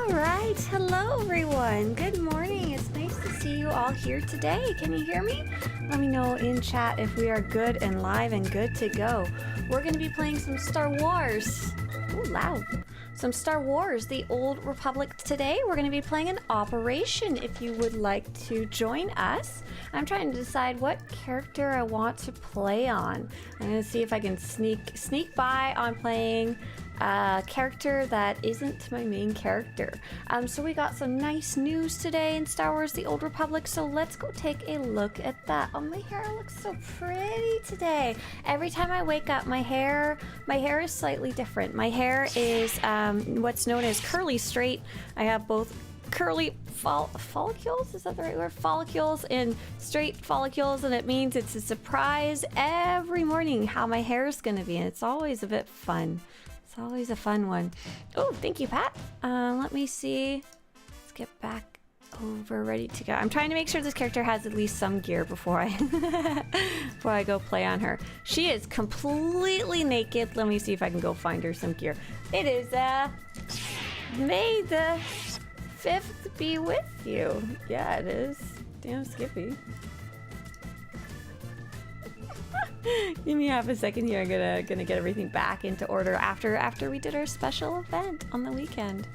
Alright, hello everyone. Good morning. It's nice to see you all here today. Can you hear me? Let me know in chat if we are good and live and good to go. We're going to be playing some Star Wars. Ooh, loud. Some Star Wars, the Old Republic today. We're going to be playing an operation if you would like to join us. I'm trying to decide what character I want to play on. I'm going to see if I can sneak by on playing a character that isn't my main character. So we got some nice news today in Star Wars The Old Republic, so let's go take a look at that. Oh, my hair looks so pretty today. Every time I wake up, my hair is slightly different. My hair is what's known as curly straight. I have both curly follicles, is that the right word? Follicles and straight follicles, and it means it's a surprise every morning how my hair is going to be, and it's always a bit fun. It's always a fun one. Oh, thank you, Pat. Let me see. Let's get back over, ready to go. I'm trying to make sure this character has at least some gear before I before I go play on her. She is completely naked. Let me see if I can go find her some gear. It is May the 5th be with you. Yeah, it is. Damn Skippy. Give me half a second here. I'm gonna get everything back into order after we did our special event on the weekend.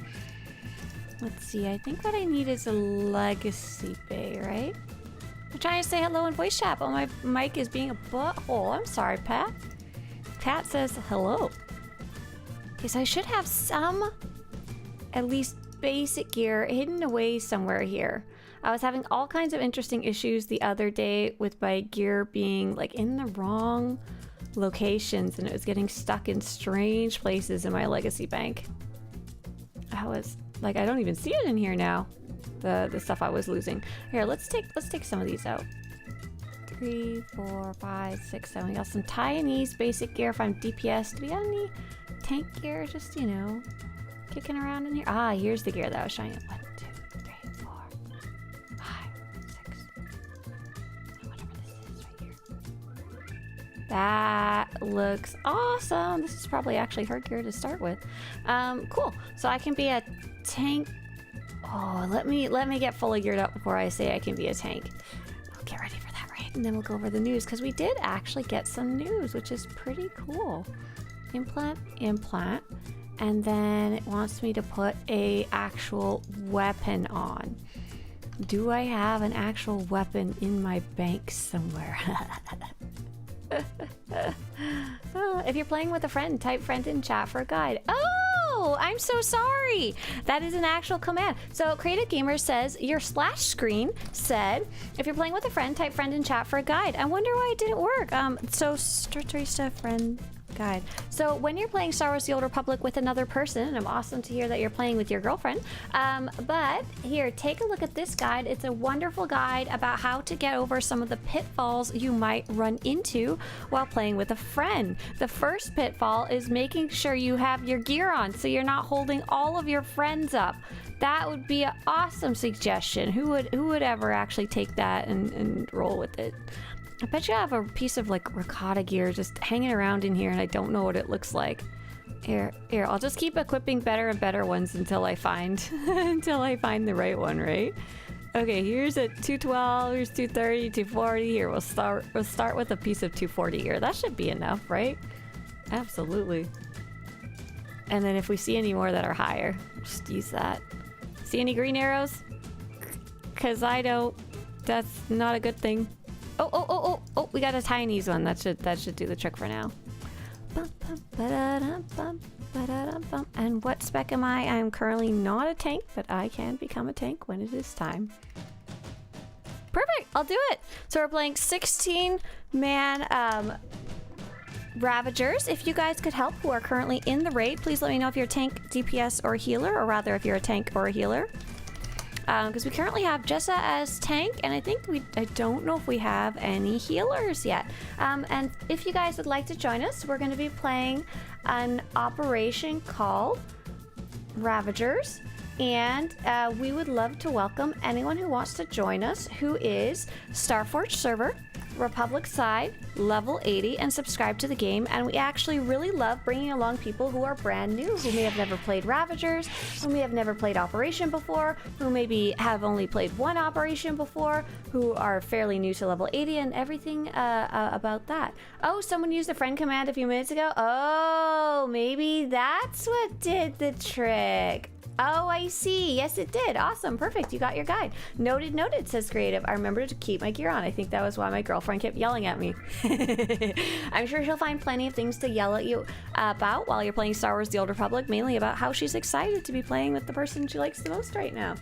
Let's see. I think what I need is a legacy bay, right? I'm trying to say hello in voice chat, but my mic is being a butthole. I'm sorry, Pat. Pat says hello. Okay, so I should have some, at least basic gear hidden away somewhere here. I was having all kinds of interesting issues the other day with my gear being like in the wrong locations, and it was getting stuck in strange places in my legacy bank. I was like, I don't even see it in here now. The stuff I was losing. Here, let's take some of these out. 3, 4, 5, 6, 7. We got some Taiwanese basic gear if I'm DPS. Do we got any tank gear? Just, you know, kicking around in here. Ah, here's the gear that I was showing you. 1, 2, 3, 4, 5, 6. Whatever this is right here. That looks awesome. This is probably actually her gear to start with. Cool. So I can be a tank. Oh, let me get fully geared up before I say I can be a tank. We'll get ready for that, right? And then we'll go over the news, because we did actually get some news, which is pretty cool. Implant. And then it wants me to put a actual weapon on. Do I have an actual weapon in my bank somewhere? If you're playing with a friend, type friend in chat for a guide. Oh, I'm so sorry. That is an actual command. So Creative Gamer says your splash screen said, if you're playing with a friend, type friend in chat for a guide. I wonder why it didn't work. So Swtorista friend guide. So when you're playing Star Wars The Old Republic with another person, and I'm awesome to hear that you're playing with your girlfriend, but here, take a look at this guide. It's a wonderful guide about how to get over some of the pitfalls you might run into while playing with a friend. The first pitfall is making sure you have your gear on so you're not holding all of your friends up. That would be an awesome suggestion. Who would ever actually take that and roll with it? I bet you have a piece of like ricotta gear just hanging around in here, and I don't know what it looks like. Here, I'll just keep equipping better and better ones until I find the right one, right? Okay, here's a 212, here's 230, 240. Here, we'll start with a piece of 240 here. That should be enough, right? Absolutely. And then if we see any more that are higher, just use that. See any green arrows? Cause I don't. That's not a good thing. Oh, we got a Taiwanese one. That should do the trick for now. And what spec am I? I'm currently not a tank, but I can become a tank when it is time. Perfect, I'll do it. So we're playing 16-man Ravagers. If you guys could help who are currently in the raid, please let me know if you're a tank, DPS, or healer, or rather if you're a tank or a healer. Because we currently have Jessa as tank, and I don't know if we have any healers yet. And if you guys would like to join us, we're going to be playing an operation called Ravagers, and we would love to welcome anyone who wants to join us who is Starforge server. Republic side, level 80, and subscribe to the game. And we actually really love bringing along people who are brand new, who may have never played Ravagers, who may have never played Operation before, who maybe have only played one Operation before, who are fairly new to level 80, and everything about that. Oh, someone used the friend command a few minutes ago. Oh, maybe that's what did the trick. Oh, I see. Yes, it did. Awesome. Perfect. You got your guide. Noted, noted, says Creative. I remember to keep my gear on. I think that was why my girlfriend kept yelling at me. I'm sure she'll find plenty of things to yell at you about while you're playing Star Wars The Old Republic, mainly about how she's excited to be playing with the person she likes the most right now.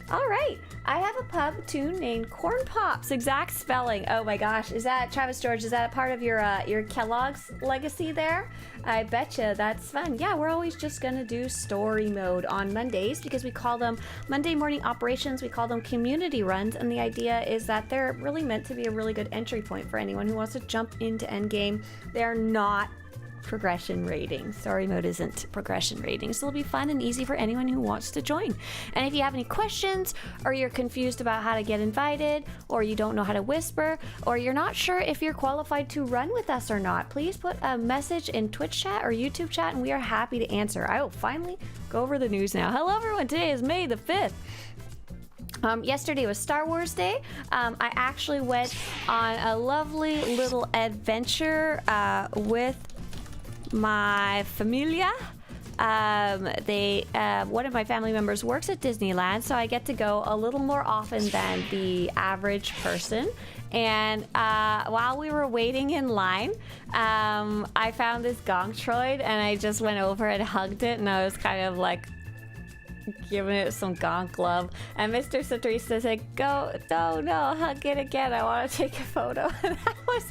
All right, I have a pub tune named Corn Pops, exact spelling. Oh my gosh, is that, Travis George, is that a part of your Kellogg's legacy there? I betcha, that's fun. Yeah, we're always just gonna do story mode on Mondays because we call them Monday morning operations, we call them community runs, and the idea is that they're really meant to be a really good entry point for anyone who wants to jump into endgame. They're not progression ratings. Story mode isn't progression ratings, so it'll be fun and easy for anyone who wants to join. And if you have any questions, or you're confused about how to get invited, or you don't know how to whisper, or you're not sure if you're qualified to run with us or not, please put a message in Twitch chat or YouTube chat and we are happy to answer. I will finally go over the news now. Hello everyone, today is May the 5th. Yesterday was Star Wars Day. I actually went on a lovely little adventure with my familia. One of my family members works at Disneyland, so I get to go a little more often than the average person. And while we were waiting in line, I found this gonk droid and I just went over and hugged it, and I was kind of like giving it some gonk love, and Mr. Swtorista said, "Go, no, hug it again. I want to take a photo." And that was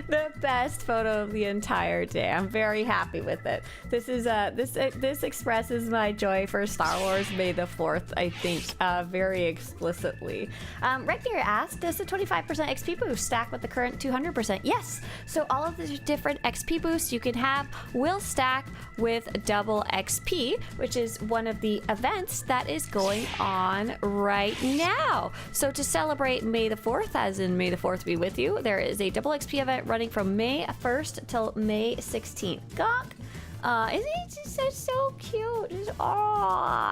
the best photo of the entire day. I'm very happy with it. This is this expresses my joy for Star Wars May the 4th, I think, very explicitly. Rakghoul asked, does the 25% XP boost stack with the current 200%? Yes. So all of the different XP boosts you can have will stack with double XP, which is one of the events that is going on right now. So to celebrate May the 4th, as in May the 4th be with you, there is a double XP event running from May 1st till May 16th. Gonk! Isn't it just so cute?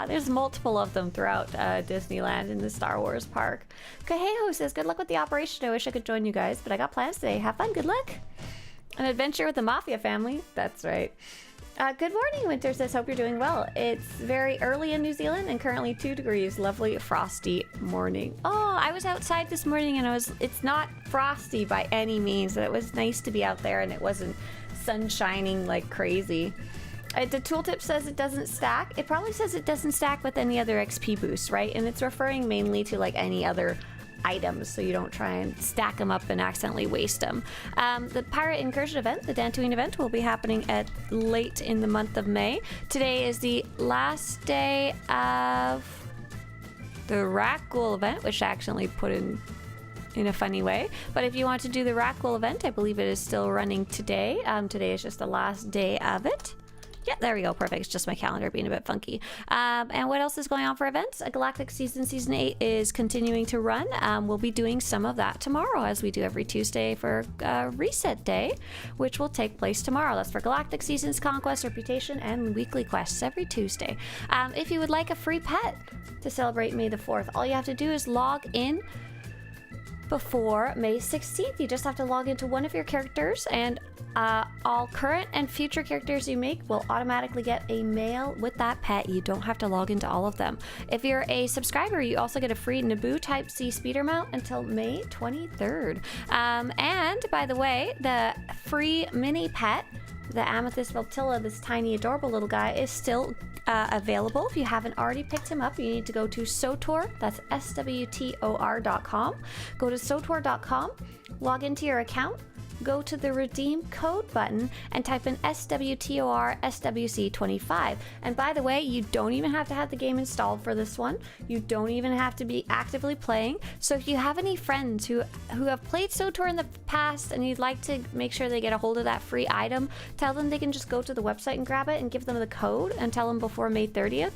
There's multiple of them throughout Disneyland in the Star Wars park. Kaheho says, good luck with the operation. I wish I could join you guys, but I got plans today. Have fun. Good luck. An adventure with the Mafia family. That's right. Good morning, Winter says, hope you're doing well. It's very early in New Zealand and currently 2 degrees. Lovely frosty morning. Oh, I was outside this morning and it's not frosty by any means. It was nice to be out there and it wasn't sun shining like crazy. The tooltip says it doesn't stack. It probably says it doesn't stack with any other XP boosts, right? And it's referring mainly to like any other items, so you don't try and stack them up and accidentally waste them. The Pirate Incursion event, the Dantooine event, will be happening at late in the month of May. Today is the last day of the Rakghoul event, which I accidentally put in a funny way. But if you want to do the Rakghoul event, I believe it is still running today. Today is just the last day of it. Yeah, there we go. Perfect. It's just my calendar being a bit funky. And what else is going on for events? Galactic Season 8 is continuing to run. We'll be doing some of that tomorrow, as we do every Tuesday for Reset Day, which will take place tomorrow. That's for Galactic Seasons, Conquest, Reputation, and Weekly Quests every Tuesday. If you would like a free pet to celebrate May the 4th, all you have to do is log in before May 16th. You just have to log into one of your characters, and all current and future characters you make will automatically get a mail with that pet. You don't have to log into all of them. If you're a subscriber, you also get a free Naboo Type C speeder mount until May 23rd. And by the way, the free mini pet, the Amethyst Voltilla, this tiny adorable little guy, is still available. If you haven't already picked him up, you need to go to SWTOR, that's SWTOR.com. Go to SWTOR.com, log into your account, go to the redeem code button and type in SWTOR SWC25. And by the way, you don't even have to have the game installed for this one. You don't even have to be actively playing. So if you have any friends who have played SWTOR in the past and you'd like to make sure they get a hold of that free item, tell them they can just go to the website and grab it and give them the code and tell them before May 30th,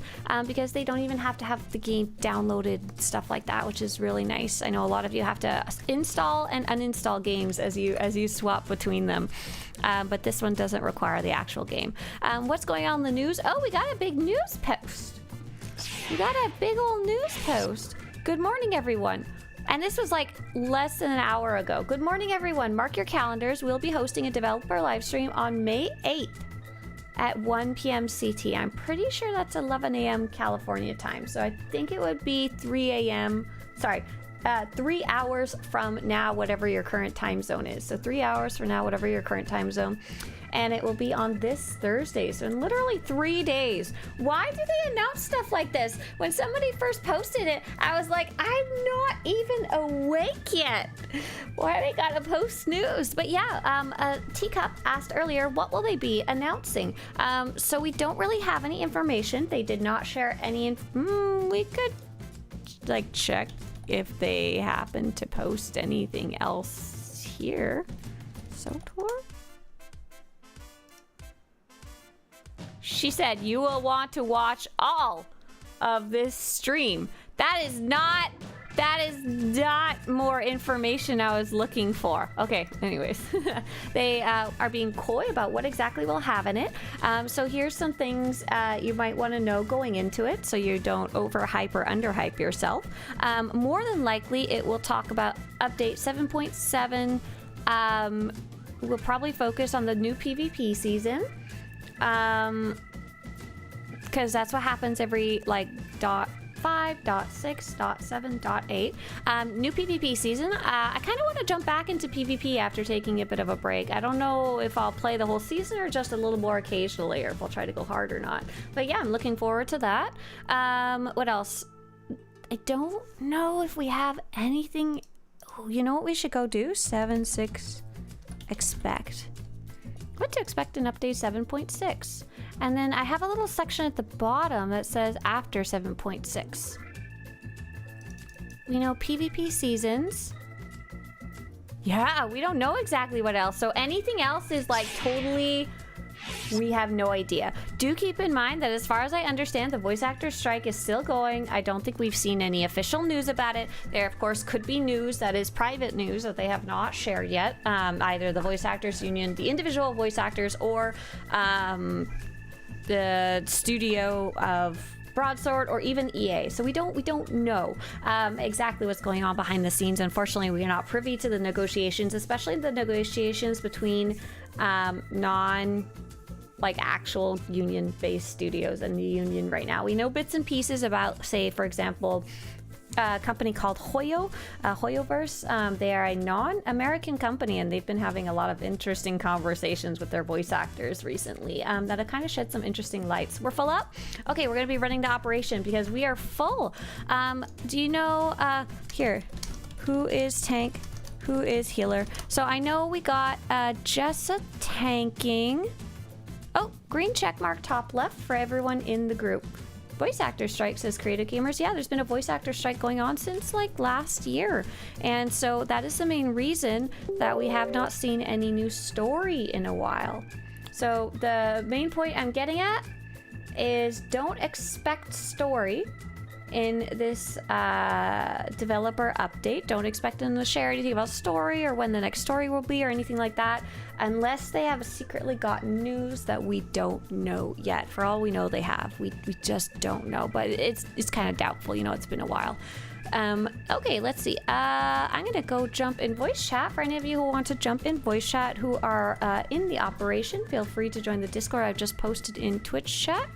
because they don't even have to have the game downloaded, stuff like that, which is really nice. I know a lot of you have to install and uninstall games as you swap between them, but this one doesn't require the actual game. What's going on in the news? Oh, we got a big news post. We got a big old news post. Good morning, everyone. And this was like less than an hour ago. Good morning, everyone. Mark your calendars. We'll be hosting a developer live stream on May 8th at 1 p.m. CT. I'm pretty sure that's 11 a.m. California time. So I think it would be 3 a.m. Sorry, 3 hours from now, whatever your current time zone is. So 3 hours from now, whatever your current time zone. And it will be on this Thursday, so in literally 3 days. Why do they announce stuff like this? When somebody first posted it, I was like, I'm not even awake yet. Why they gotta post news? But yeah, Teacup asked earlier, what will they be announcing? So we don't really have any information. They did not share any. We could like check if they happen to post anything else here. SWTOR? She said, you will want to watch all of this stream. That is not more information I was looking for. Okay, anyways. They are being coy about what exactly we'll have in it. So here's some things you might want to know going into it so you don't overhype or underhype yourself. More than likely, it will talk about update 7.7. We'll probably focus on the new PvP season. Because that's what happens every like .5, .6, .7, .8. New PvP season. I kind of want to jump back into PvP after taking a bit of a break. I don't know if I'll play the whole season or just a little more occasionally, or if I'll try to go hard or not. But yeah, I'm looking forward to that. What else? I don't know if we have anything. Oh, you know what we should go do? 7.6 expect. What to expect in update 7.6. And then I have a little section at the bottom that says after 7.6. We know PvP seasons. Yeah, we don't know exactly what else. So anything else is like totally, we have no idea. Do keep in mind that as far as I understand, the voice actor strike is still going. I don't think we've seen any official news about it. There, of course, could be news that is private news that they have not shared yet. Either the voice actors union, the individual voice actors, or the studio of Broadsword, or even EA. So we don't know exactly what's going on behind the scenes. Unfortunately, we are not privy to the negotiations, especially the negotiations between like actual union-based studios and the union right now. We know bits and pieces about, say, for example, a company called Hoyoverse. They are a non-American company, and they've been having a lot of interesting conversations with their voice actors recently that have kind of shed some interesting lights. We're full up? Okay, we're going to be running the operation because we are full. Do you know, here, who is tank? Who is healer? So I know we got Jessa tanking. Oh, green check mark top left for everyone in the group. Voice actor strike, says Creative Gamers. Yeah, there's been a voice actor strike going on since like last year. And so that is the main reason that we have not seen any new story in a while. So the main point I'm getting at is don't expect story in this developer update. Don't expect them to share anything about story or when the next story will be or anything like that, unless they have secretly gotten news that we don't know yet. For all we know, they have. We just don't know, but it's kind of doubtful. You know, it's been a while. Okay, let's see. I'm gonna go jump in voice chat. For any of you who want to jump in voice chat who are in the operation, feel free to join the Discord I've just posted in Twitch chat.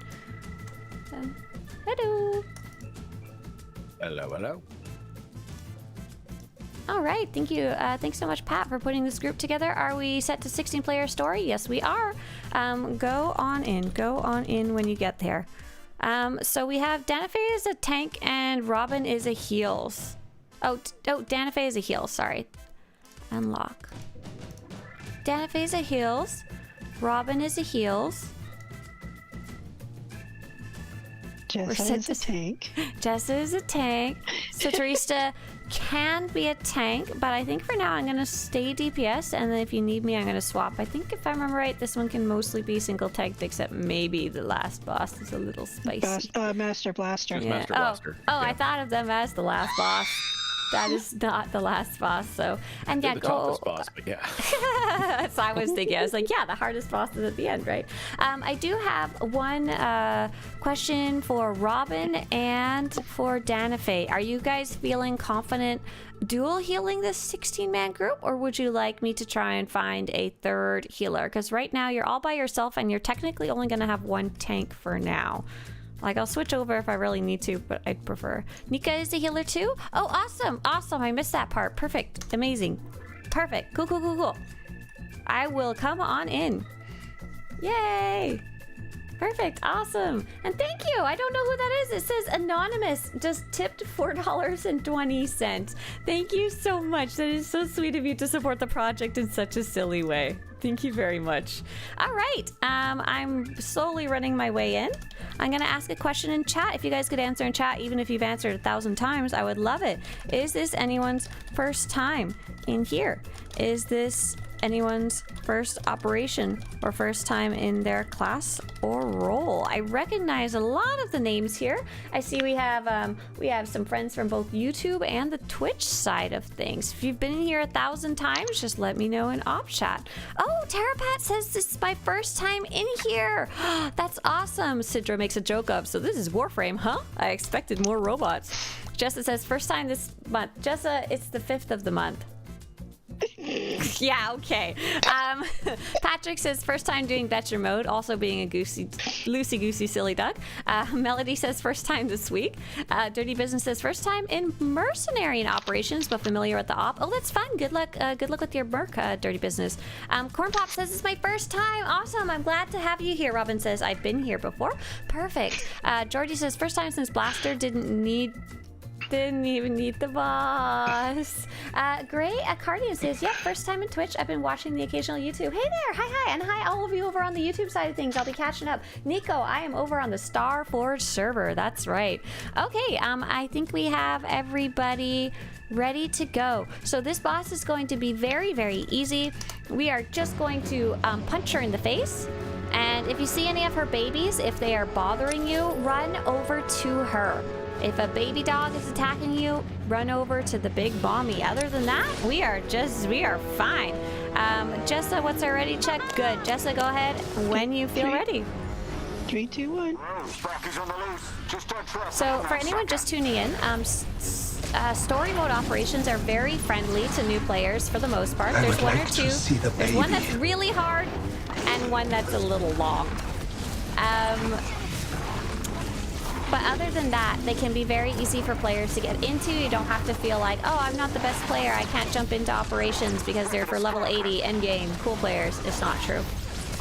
Hello. Hello, hello. All right, thank you. Thanks so much, Pat, for putting this group together. Are we set to 16-player story? Yes, we are. Go on in when you get there. So we have Danafe is a tank and Robin is a heals. Oh, Danafe is a heal, sorry. Unlock. Danafe's a heals. Robin is a heals. Jessa is a tank. Jessa is a tank. Swtorista can be a tank, but I think for now I'm gonna stay DPS, and then if you need me, I'm gonna swap. I think if I remember right, this one can mostly be single tanked, except maybe the last boss is a little spicy. Master Blaster. Yeah. Master Blaster. Oh, Yeah. I thought of them as the last boss. That is not the last boss. So, and yeah, They're the toughest boss, but yeah. so I was thinking, I was like, yeah, the hardest boss is at the end, right? I do have one question for Robin and for Danafe. Are you guys feeling confident dual healing this 16-man group, or would you like me to try and find a third healer? Because right now you're all by yourself and you're technically only going to have one tank for now. Like, I'll switch over if I really need to, but I'd prefer. Nika is a healer too? Oh, awesome. Awesome. I missed that part. Perfect. Amazing. Perfect. Cool, cool, cool, cool. I will come on in. Yay. Perfect. Awesome. And thank you. I don't know who that is. It says anonymous. Just tipped $4.20. Thank you so much. That is so sweet of you to support the project in such a silly way. Thank you very much. All right. I'm slowly running my way in. I'm going to ask a question in chat. If you guys could answer in chat, even if you've answered 1,000 times, I would love it. Is this anyone's first time in here? Is this anyone's first operation or first time in their class or role? I recognize a lot of the names here. I see we have some friends from both YouTube and the Twitch side of things. If you've been in here 1,000 times, just let me know in op chat. Oh, Terapat says this is my first time in here. That's awesome. Sidra makes a joke of, so this is Warframe, huh? I expected more robots. Jessa says first time this month. Jessa, it's the 5th of the month. Yeah, okay. Patrick says first time doing Betcher mode, also being a loosey-goosey silly duck. Melody says first time this week. Dirty Business says first time in mercenary in operations, but familiar with the op. Oh, that's fun. Good luck with your merc, Dirty Business. Corn Pop says it's my first time. Awesome. I'm glad to have you here. Robin says I've been here before. Perfect. Georgie says first time since Blaster didn't even need the boss. Gray Cardian says, yep, first time in Twitch. I've been watching the occasional YouTube. Hey there, hi, and hi all of you over on the YouTube side of things. I'll be catching up. Nico, I am over on the Starforge server. That's right. Okay, I think we have everybody ready to go. So this boss is going to be very, very easy. We are just going to punch her in the face. And if you see any of her babies, if they are bothering you, run over to her. If a baby dog is attacking you, run over to the big mommy. Other than that, we are fine. Jessa, what's our ready check? Good. Jessa, go ahead when you feel ready. 3, 2, 1. So for anyone just tuning in, story mode operations are very friendly to new players for the most part. There's one or two. There's one that's really hard and one that's a little long. But other than that, they can be very easy for players to get into. You don't have to feel like, oh, I'm not the best player. I can't jump into operations because they're for level 80 endgame cool players. It's not true.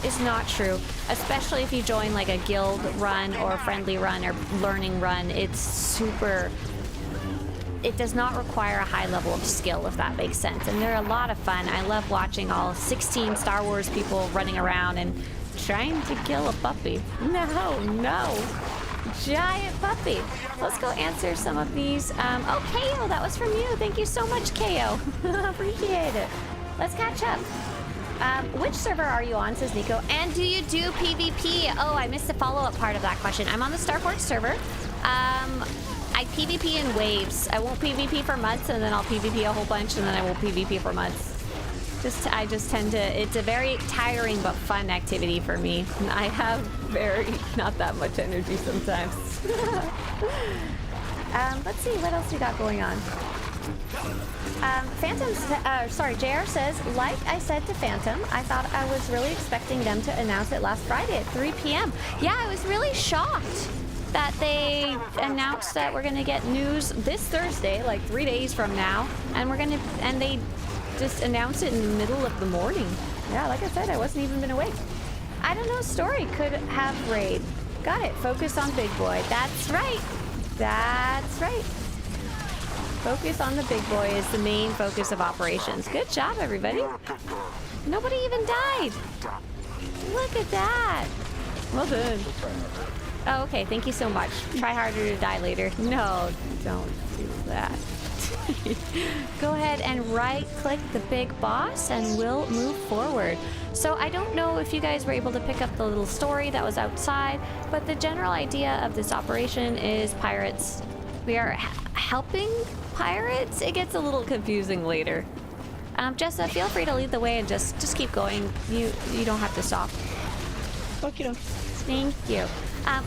It's not true. Especially if you join like a guild run or friendly run or learning run. It's super... It does not require a high level of skill, if that makes sense. And they're a lot of fun. I love watching all 16 Star Wars people running around and trying to kill a puppy. No. Giant puppy. Let's go answer some of these. Oh, KO, that was from you. Thank you so much, KO. Appreciate it. Let's catch up. Which server are you on, says Nico? And do you do PvP? Oh, I missed the follow-up part of that question. I'm on the Starforge server. I PvP in waves. I won't PvP for months, and then I'll PvP a whole bunch, and then I won't PvP for months. I just tend to, it's a very tiring but fun activity for me. I have not that much energy sometimes. Let's see, what else we got going on? JR says, like I said to Phantom, I thought I was really expecting them to announce it last Friday at 3 p.m. Yeah, I was really shocked that they announced that we're gonna get news this Thursday, like 3 days from now, and they just announced it in the middle of the morning. Yeah, like I said, I wasn't even been awake. I don't know, Story could have raid. Got it, focus on big boy. That's right. That's right. Focus on the big boy is the main focus of operations. Good job, everybody. Nobody even died. Look at that. Well done. Oh, okay. Thank you so much. Try harder to die later. No, don't do that. Go ahead and right-click the big boss and we'll move forward. So I don't know if you guys were able to pick up the little story that was outside, but the general idea of this operation is pirates. We are helping pirates. It gets a little confusing later. Jessa, feel free to lead the way and just keep going. You don't have to stop. Okie doke. Thank you.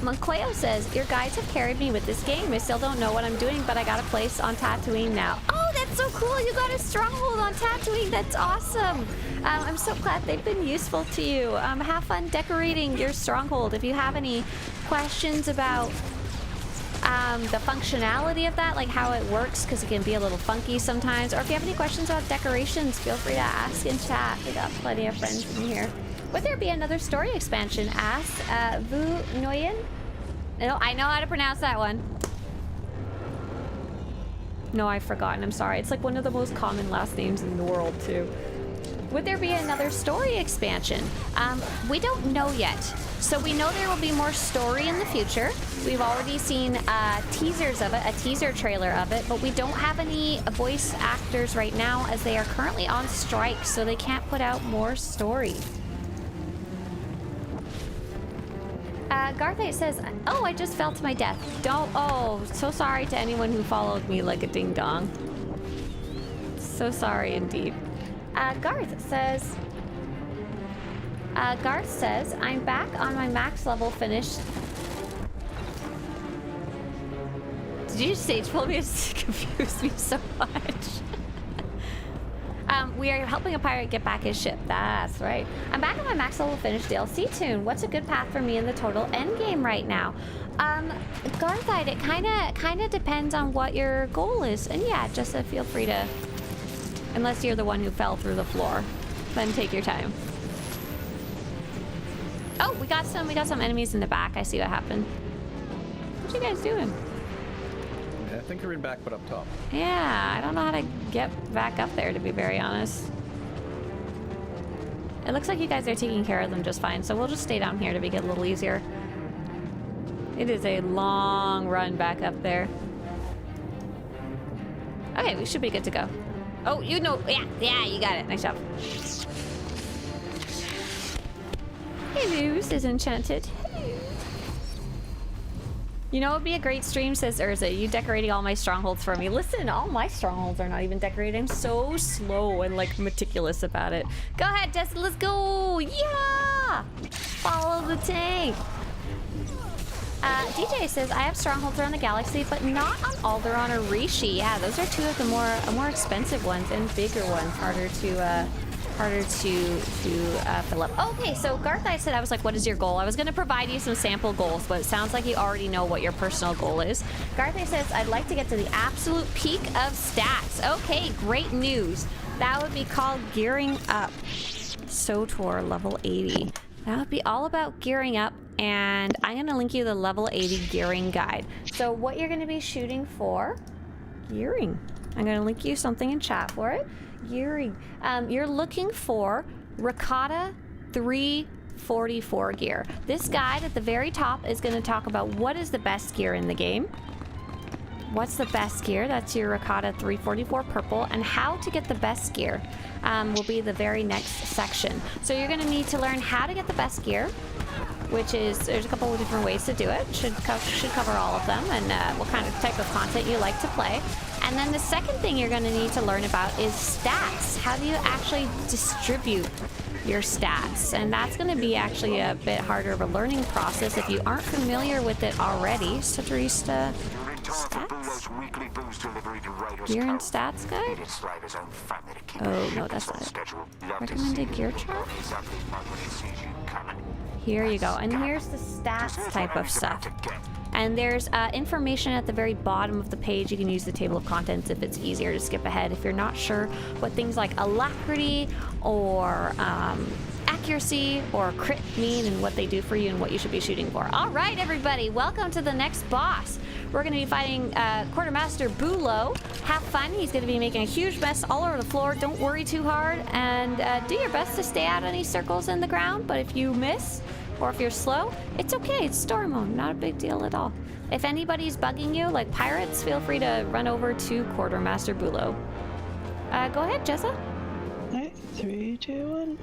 Monqueo says, your guides have carried me with this game. I still don't know what I'm doing, but I got a place on Tatooine now. Oh, that's so cool. You got a stronghold on Tatooine. That's awesome. I'm so glad they've been useful to you. Have fun decorating your stronghold. If you have any questions about the functionality of that, like how it works, because it can be a little funky sometimes, or if you have any questions about decorations, feel free to ask in chat. We got plenty of friends in here. Would there be another story expansion? Ask Vu Nguyen. No, I know how to pronounce that one. No, I've forgotten. I'm sorry. It's like one of the most common last names in the world, too. Would there be another story expansion? We don't know yet. So we know there will be more story in the future. We've already seen teasers of it, a teaser trailer of it, but we don't have any voice actors right now as they are currently on strike, so they can't put out more story. Garthite says, oh, I just fell to my death. Oh, so sorry to anyone who followed me like a ding-dong. So sorry indeed. Garth says, I'm back on my max level finished. Did you stage pull me? It confused me so much. We are helping a pirate get back his ship. That's right. I'm back on my max level finished DLC tune. What's a good path for me in the total end game right now? Garthite, it kind of depends on what your goal is. And yeah, just feel free to, unless you're the one who fell through the floor, then take your time. Oh, we got some enemies in the back. I see what happened. What you guys doing? I think you're in back, but up top. Yeah, I don't know how to get back up there, to be very honest. It looks like you guys are taking care of them just fine, so we'll just stay down here to make it a little easier. It is a long run back up there. Okay, we should be good to go. Oh, you know, yeah, you got it. Nice job. Hello, this is Enchanted. You know, it would be a great stream, says Urza. You decorating all my strongholds for me. Listen, all my strongholds are not even decorated. I'm so slow and, like, meticulous about it. Go ahead, Jessica, let's go! Yeah! Follow the tank. DJ says, I have strongholds around the galaxy, but not on Alderaan or Rishi. Yeah, those are two of the more expensive ones and bigger ones, harder to fill up. Okay, so Garthite said, I was like, what is your goal? I was going to provide you some sample goals, but it sounds like you already know what your personal goal is. Garthite says, I'd like to get to the absolute peak of stats. Okay, great news. That would be called gearing up. SWTOR level 80. That would be all about gearing up, and I'm going to link you the level 80 gearing guide. So what you're going to be shooting for, gearing. I'm going to link you something in chat for it. Gearing. You're looking for Rakghoul 344 gear. This guide at the very top is going to talk about what is the best gear in the game. What's the best gear? That's your Rakghoul 344 purple, and how to get the best gear will be the very next section. So you're going to need to learn how to get the best gear, which is, there's a couple of different ways to do it. Should cover all of them, and what kind of type of content you like to play. And then the second thing you're going to need to learn about is stats. How do you actually distribute your stats? And that's going to be actually a bit harder of a learning process if you aren't familiar with it already. Swtorista stats? Gear and stats guide? Oh, no, that's not it. Recommended gear chart? Here you go. And here's the stats type of stuff. And there's information at the very bottom of the page. You can use the table of contents if it's easier to skip ahead. If you're not sure what things like alacrity or accuracy or crit mean and what they do for you and what you should be shooting for. All right, everybody, welcome to the next boss. We're going to be fighting Quartermaster Bulo. Have fun. He's going to be making a huge mess all over the floor. Don't worry too hard, and do your best to stay out of any circles in the ground. But if you miss, or if you're slow, it's okay. It's story mode. Not a big deal at all. If anybody's bugging you, like pirates, feel free to run over to Quartermaster Bulo. Go ahead, Jessa. Alright, 3, 2, 1.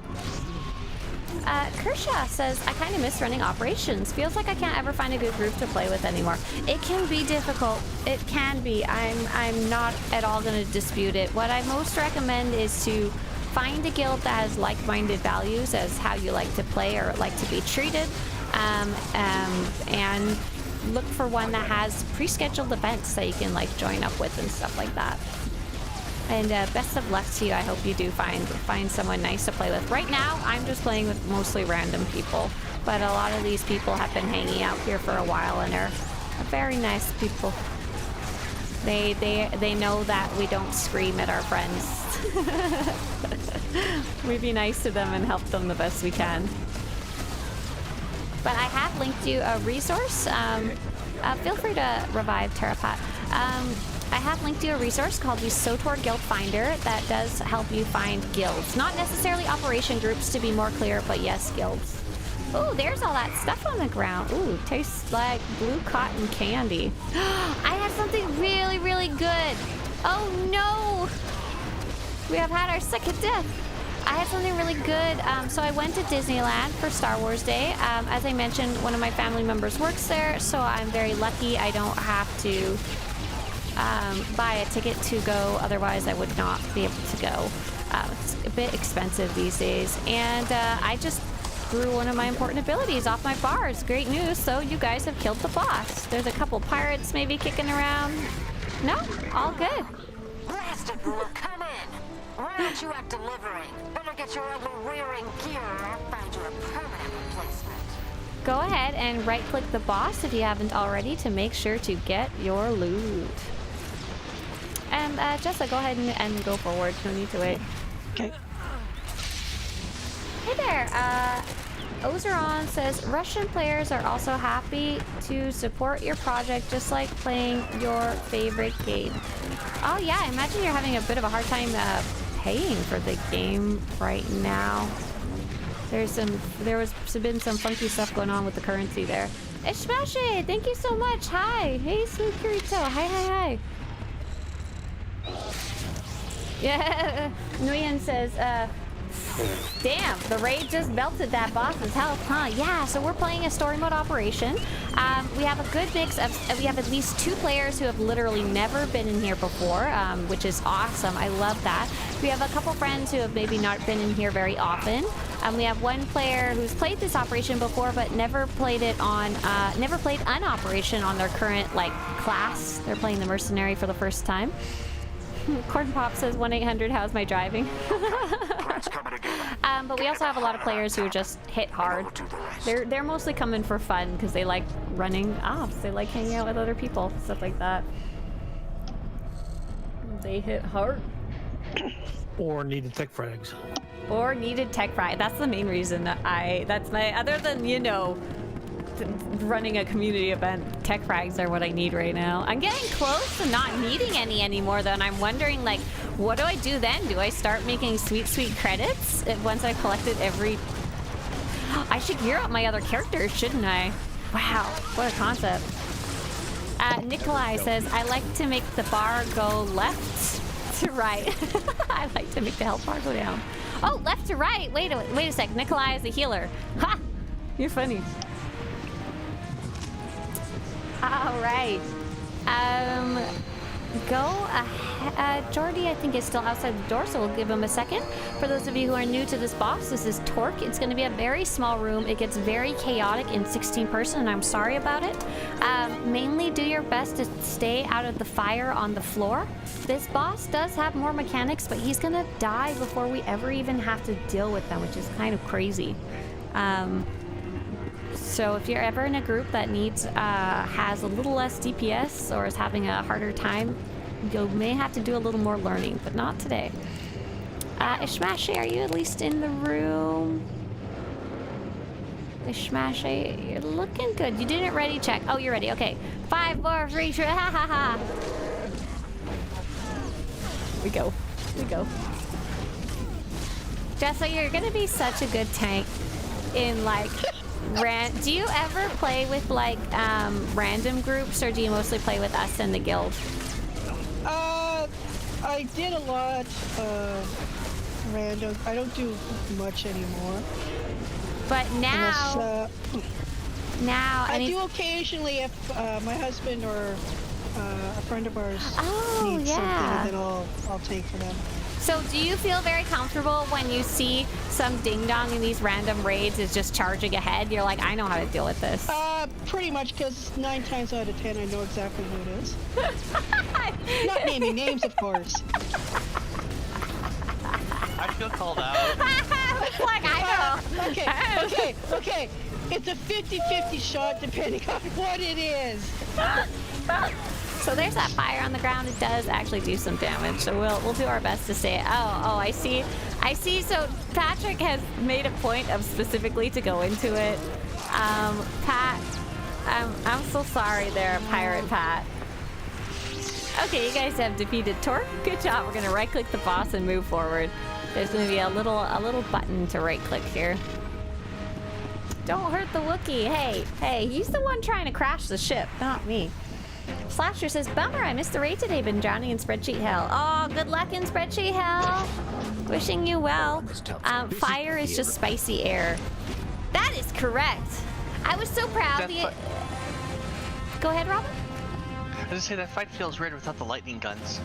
Kershaw says, I kind of miss running operations. Feels like I can't ever find a good group to play with anymore. It can be difficult. It can be. I'm not at all going to dispute it. What I most recommend is to find a guild that has like-minded values as how you like to play or like to be treated, and look for one that has pre-scheduled events that you can like join up with and stuff like that. And best of luck to you. I hope you do find someone nice to play with. Right now, I'm just playing with mostly random people, but a lot of these people have been hanging out here for a while and are very nice people. They know that we don't scream at our friends. We be nice to them and help them the best we can. But I have linked you a resource. Feel free to revive Terapat. I have linked you a resource called the SWTOR Guild Finder that does help you find guilds. Not necessarily operation groups, to be more clear, but yes, guilds. Ooh, there's all that stuff on the ground. Ooh, tastes like blue cotton candy. I have something really, really good. Oh no! We have had our second death. I have something really good. So I went to Disneyland for Star Wars Day. As I mentioned, one of my family members works there, so I'm very lucky I don't have to buy a ticket to go. Otherwise, I would not be able to go. It's a bit expensive these days. And I just threw one of my important abilities off my bars. Great news. So you guys have killed the boss. There's a couple pirates maybe kicking around. No, all good. Blasted rule, come in. Why aren't you at delivering? Better get your ugly rearing gear or I'll find you a permanent replacement. Go ahead and right-click the boss if you haven't already to make sure to get your loot. And Jessa, go ahead and go forward. No need to wait. Okay. Hey there. Ozeron says Russian players are also happy to support your project, just like playing your favorite game. Oh yeah, I imagine you're having a bit of a hard time paying for the game right now. There was been some funky stuff going on with the currency there. Ishmashi, thank you so much. Hi. Hey, Sweet Kirito. Hi. Yeah. Nguyen says, damn, the raid just melted that boss's health, huh? Yeah, so we're playing a story mode operation. We have a good mix of, we have at least 2 players who have literally never been in here before, which is awesome. I love that. We have a couple friends who have maybe not been in here very often. We have one player who's played this operation before, but never played it on, never played an operation on their current, like, class. They're playing the mercenary for the first time. Corn Pop says 1-800, how's my driving? But we also have a lot of players who just hit hard. They're mostly coming for fun because they like running ops. They like hanging out with other people, stuff like that. They hit hard. Or needed tech frags. Or needed tech frag. That's the main reason that's my, other than, you know, running a community event, tech frags are what I need right now. I'm getting close to not needing any anymore though, and I'm wondering, like, what do I do then? Do I start making sweet credits once I've collected every... I should gear up my other characters, shouldn't I? Wow, what a concept. Nikolai says, I like to make the bar go left to right. I like to make the health bar go down. Oh, left to right. Wait a sec. Nikolai is a healer. Ha! You're funny. All right. Go ahead. Jordy, I think, is still outside the door, so we'll give him a second. For those of you who are new to this boss, this is Torque. It's going to be a very small room. It gets very chaotic in 16-person, and I'm sorry about it. Mainly do your best to stay out of the fire on the floor. This boss does have more mechanics, but he's going to die before we ever even have to deal with them, which is kind of crazy. So if you're ever in a group that needs, has a little less DPS or is having a harder time, you may have to do a little more learning, but not today. Ishmashi, are you at least in the room? Smash, you're looking good. You didn't ready check. Oh, you're ready. Okay. 5, 4, 3, 2, ha ha ha. We go. We go. Jessa, you're gonna be such a good tank in like do you ever play with like random groups, or do you mostly play with us and the guild? I did a lot random. I don't do much anymore. But now Unless, I do occasionally if my husband or a friend of ours needs something, then I'll take for them. So do you feel very comfortable when you see some ding-dong in these random raids is just charging ahead? You're like, I know how to deal with this. Pretty much, because 9 times out of 10 I know exactly who it is. Not naming names, of course. I feel called out. Like, I know. Okay. It's a 50-50 shot depending on what it is. So there's that fire on the ground. It does actually do some damage. So we'll do our best to say it. Oh, I see. So Patrick has made a point of specifically to go into it. Pat, I'm so sorry there, Pirate Pat. Okay, you guys have defeated Torque. Good job. We're gonna right-click the boss and move forward. There's gonna be a little button to right-click here. Don't hurt the Wookiee. Hey, he's the one trying to crash the ship, not me. Slasher says, bummer, I missed the raid today. Been drowning in spreadsheet hell. Oh, good luck in spreadsheet hell. Wishing you well. Fire is just spicy air. That is correct. I was so proud. Go ahead, Robin. I was gonna say that fight feels weird without the lightning guns.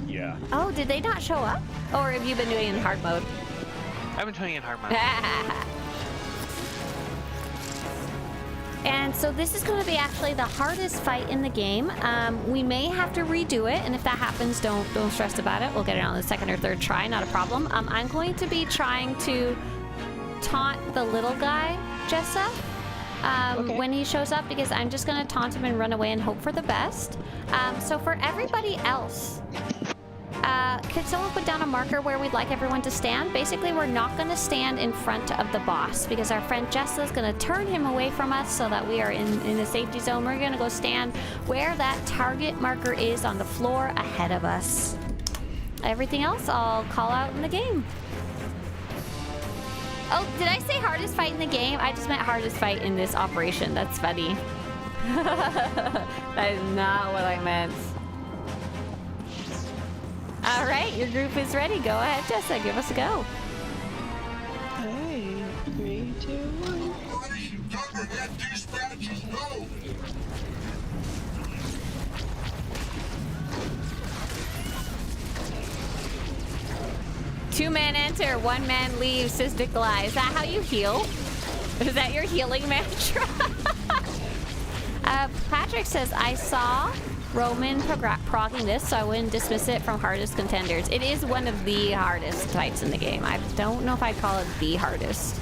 Yeah. Oh, did they not show up? Or have you been doing it in hard mode? I've been doing it in hard mode. And so this is going to be actually the hardest fight in the game. We may have to redo it, and if that happens, don't stress about it. We'll get it on the second or third try, not a problem. I'm going to be trying to taunt the little guy, Jessa, when he shows up, because I'm just going to taunt him and run away and hope for the best. So for everybody else, could someone put down a marker where we'd like everyone to stand? Basically, we're not going to stand in front of the boss because our friend Jessa is going to turn him away from us so that we are in the safety zone. We're going to go stand where that target marker is on the floor ahead of us. Everything else I'll call out in the game. Oh, did I say hardest fight in the game? I just meant hardest fight in this operation. That's funny. That is not what I meant. All right, your group is ready. Go ahead, Jessa. Give us a go. Hey, 3, 2, 1. Two men enter, one man leaves, says Nikolai. Is that how you heal? Is that your healing mantra? Patrick says, I saw Roman progging this, so I wouldn't dismiss it from hardest contenders. It is one of the hardest fights in the game. I don't know if I'd call it the hardest.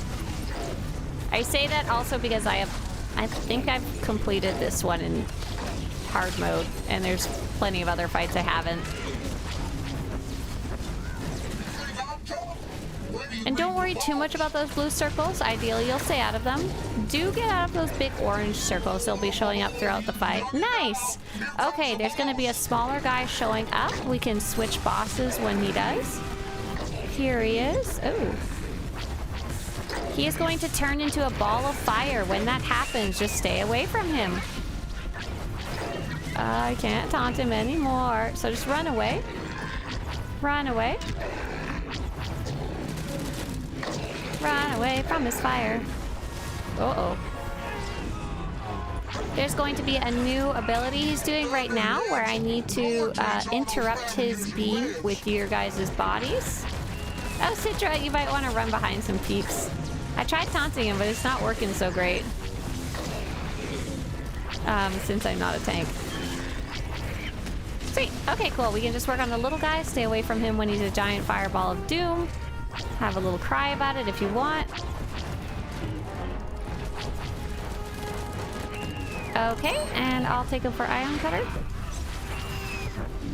I say that also because I think I've completed this one in hard mode, and there's plenty of other fights I haven't. And don't worry too much about those blue circles. Ideally, you'll stay out of them. Do get out of those big orange circles. They'll be showing up throughout the fight. Nice! Okay, there's going to be a smaller guy showing up. We can switch bosses when he does. Here he is. Oh. He is going to turn into a ball of fire. When that happens, just stay away from him. I can't taunt him anymore. So just run away. Run away. Run away from his fire. Uh-oh. There's going to be a new ability he's doing right now where I need to interrupt his beam with your guys' bodies. Oh, Citra, you might want to run behind some peeps. I tried taunting him, but it's not working so great. Since I'm not a tank. Sweet. Okay, cool. We can just work on the little guy. Stay away from him when he's a giant fireball of doom. Have a little cry about it if you want. Okay, and I'll take him for Ion Cutter.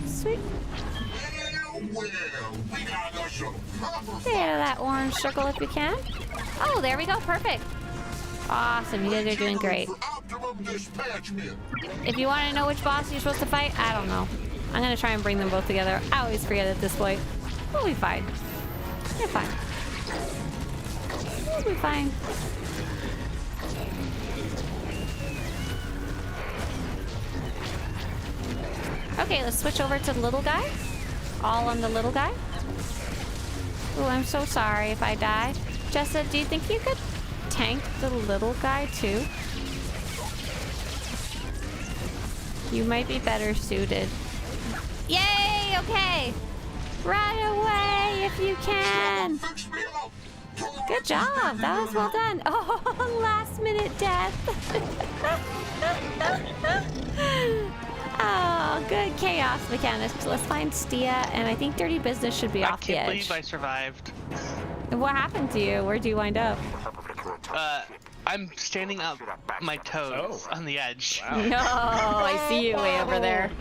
Sweet. Stay out of that orange circle if you can. Oh, there we go. Perfect. Awesome, you guys are doing great. If you want to know which boss you're supposed to fight, I don't know. I'm gonna try and bring them both together. I always forget at this point. We'll be fine. You're fine. We'll be fine. Okay, let's switch over to the little guy. All on the little guy. Oh, I'm so sorry if I died. Jessa, do you think you could tank the little guy too? You might be better suited. Yay! Okay! Run away if you can! Good job! That was well done. Oh, last minute death! Oh, good chaos mechanics. Let's find Stia, and I think Dirty Business should be off the edge. I can't believe I survived. What happened to you? Where'd you wind up? I'm standing up my toes on the edge. Wow. No, I see you way over there.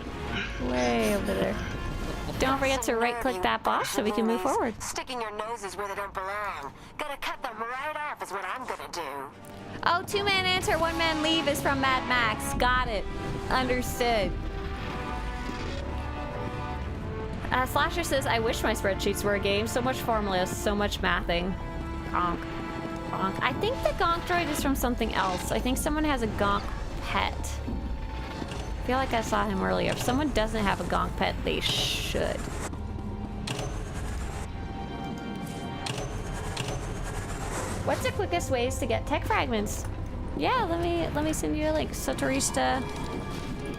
Way over there. Don't forget to right-click that boss so we can move forward. Sticking your noses where they don't belong. Gonna cut them right off is what I'm gonna do. Oh, two-man enter, one-man leave is from Mad Max. Got it. Understood. Slasher says, I wish my spreadsheets were a game. So much formula, so much mathing. Gonk. Gonk. I think the Gonk droid is from something else. I think someone has a Gonk pet. I feel like I saw him earlier. If someone doesn't have a Gonk pet, they should. What's the quickest ways to get tech fragments? Yeah, let me send you a link. Swtorista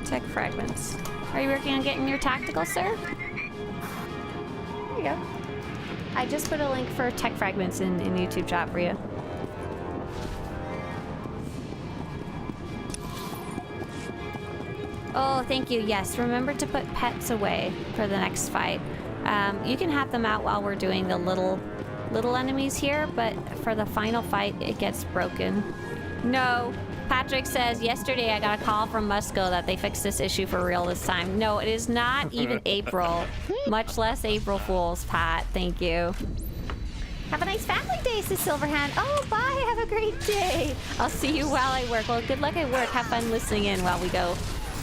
tech fragments. Are you working on getting your tactical, sir? There you go. I just put a link for tech fragments in YouTube chat for you. Oh, thank you. Yes, remember to put pets away for the next fight. You can have them out while we're doing the little enemies here, but for the final fight, it gets broken. No. Patrick says, yesterday I got a call from Musco that they fixed this issue for real this time. No, it is not even April. Much less April Fools, Pat. Thank you. Have a nice family day, says Silverhand. Oh, bye. Have a great day. I'll see you while I work. Well, good luck at work. Have fun listening in while we go.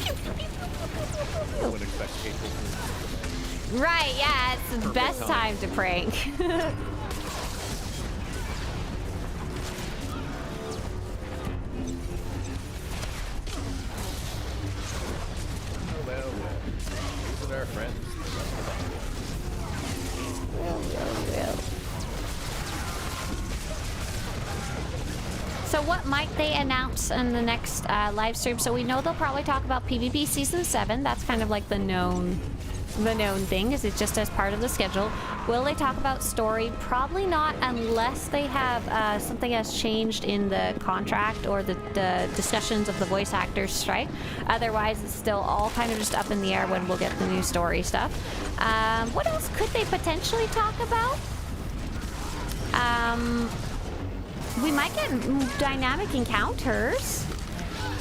I would expect April Fools. Right, yeah. It's the best time to prank. Well. These are our friends. Well. So what might they announce in the next live stream? So we know they'll probably talk about PvP Season 7. That's kind of like the known thing, is it just as part of the schedule. Will they talk about story? Probably not, unless they have something has changed in the contract or the discussions of the voice actors strike. Otherwise, it's still all kind of just up in the air when we'll get the new story stuff. What else could they potentially talk about? We might get dynamic encounters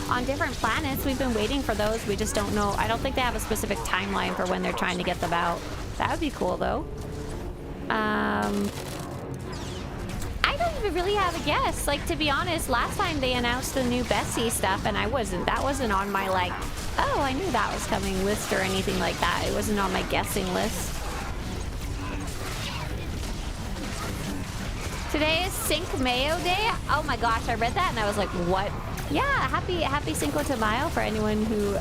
on different planets. We've been waiting for those. We just don't know. I don't think they have a specific timeline for when they're trying to get them out. That would be cool, though. I don't even really have a guess. Like, to be honest, last time they announced the new Bessie stuff, and that wasn't on my, like, oh, I knew that was coming list or anything like that. It wasn't on my guessing list. Today is Cinco Mayo Day. Oh my gosh, I read that and I was like, what? Yeah, happy Cinco de Mayo for anyone who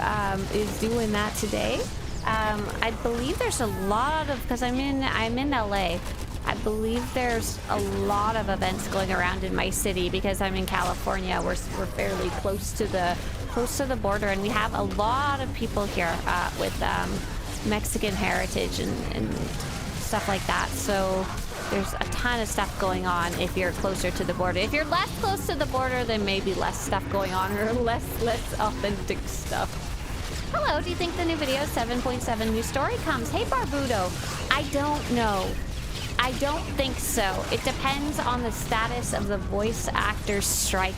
is doing that today. I believe there's a lot of, because I'm in LA. I believe there's a lot of events going around in my city because I'm in California. We're fairly close to the border, and we have a lot of people here with Mexican heritage and stuff like that. So there's a ton of stuff going on if you're closer to the border. If you're less close to the border, then maybe less stuff going on or less authentic stuff. Hello, do you think the new video 7.7 new story comes? Hey, Barbudo. I don't know. I don't think so. It depends on the status of the voice actors strike.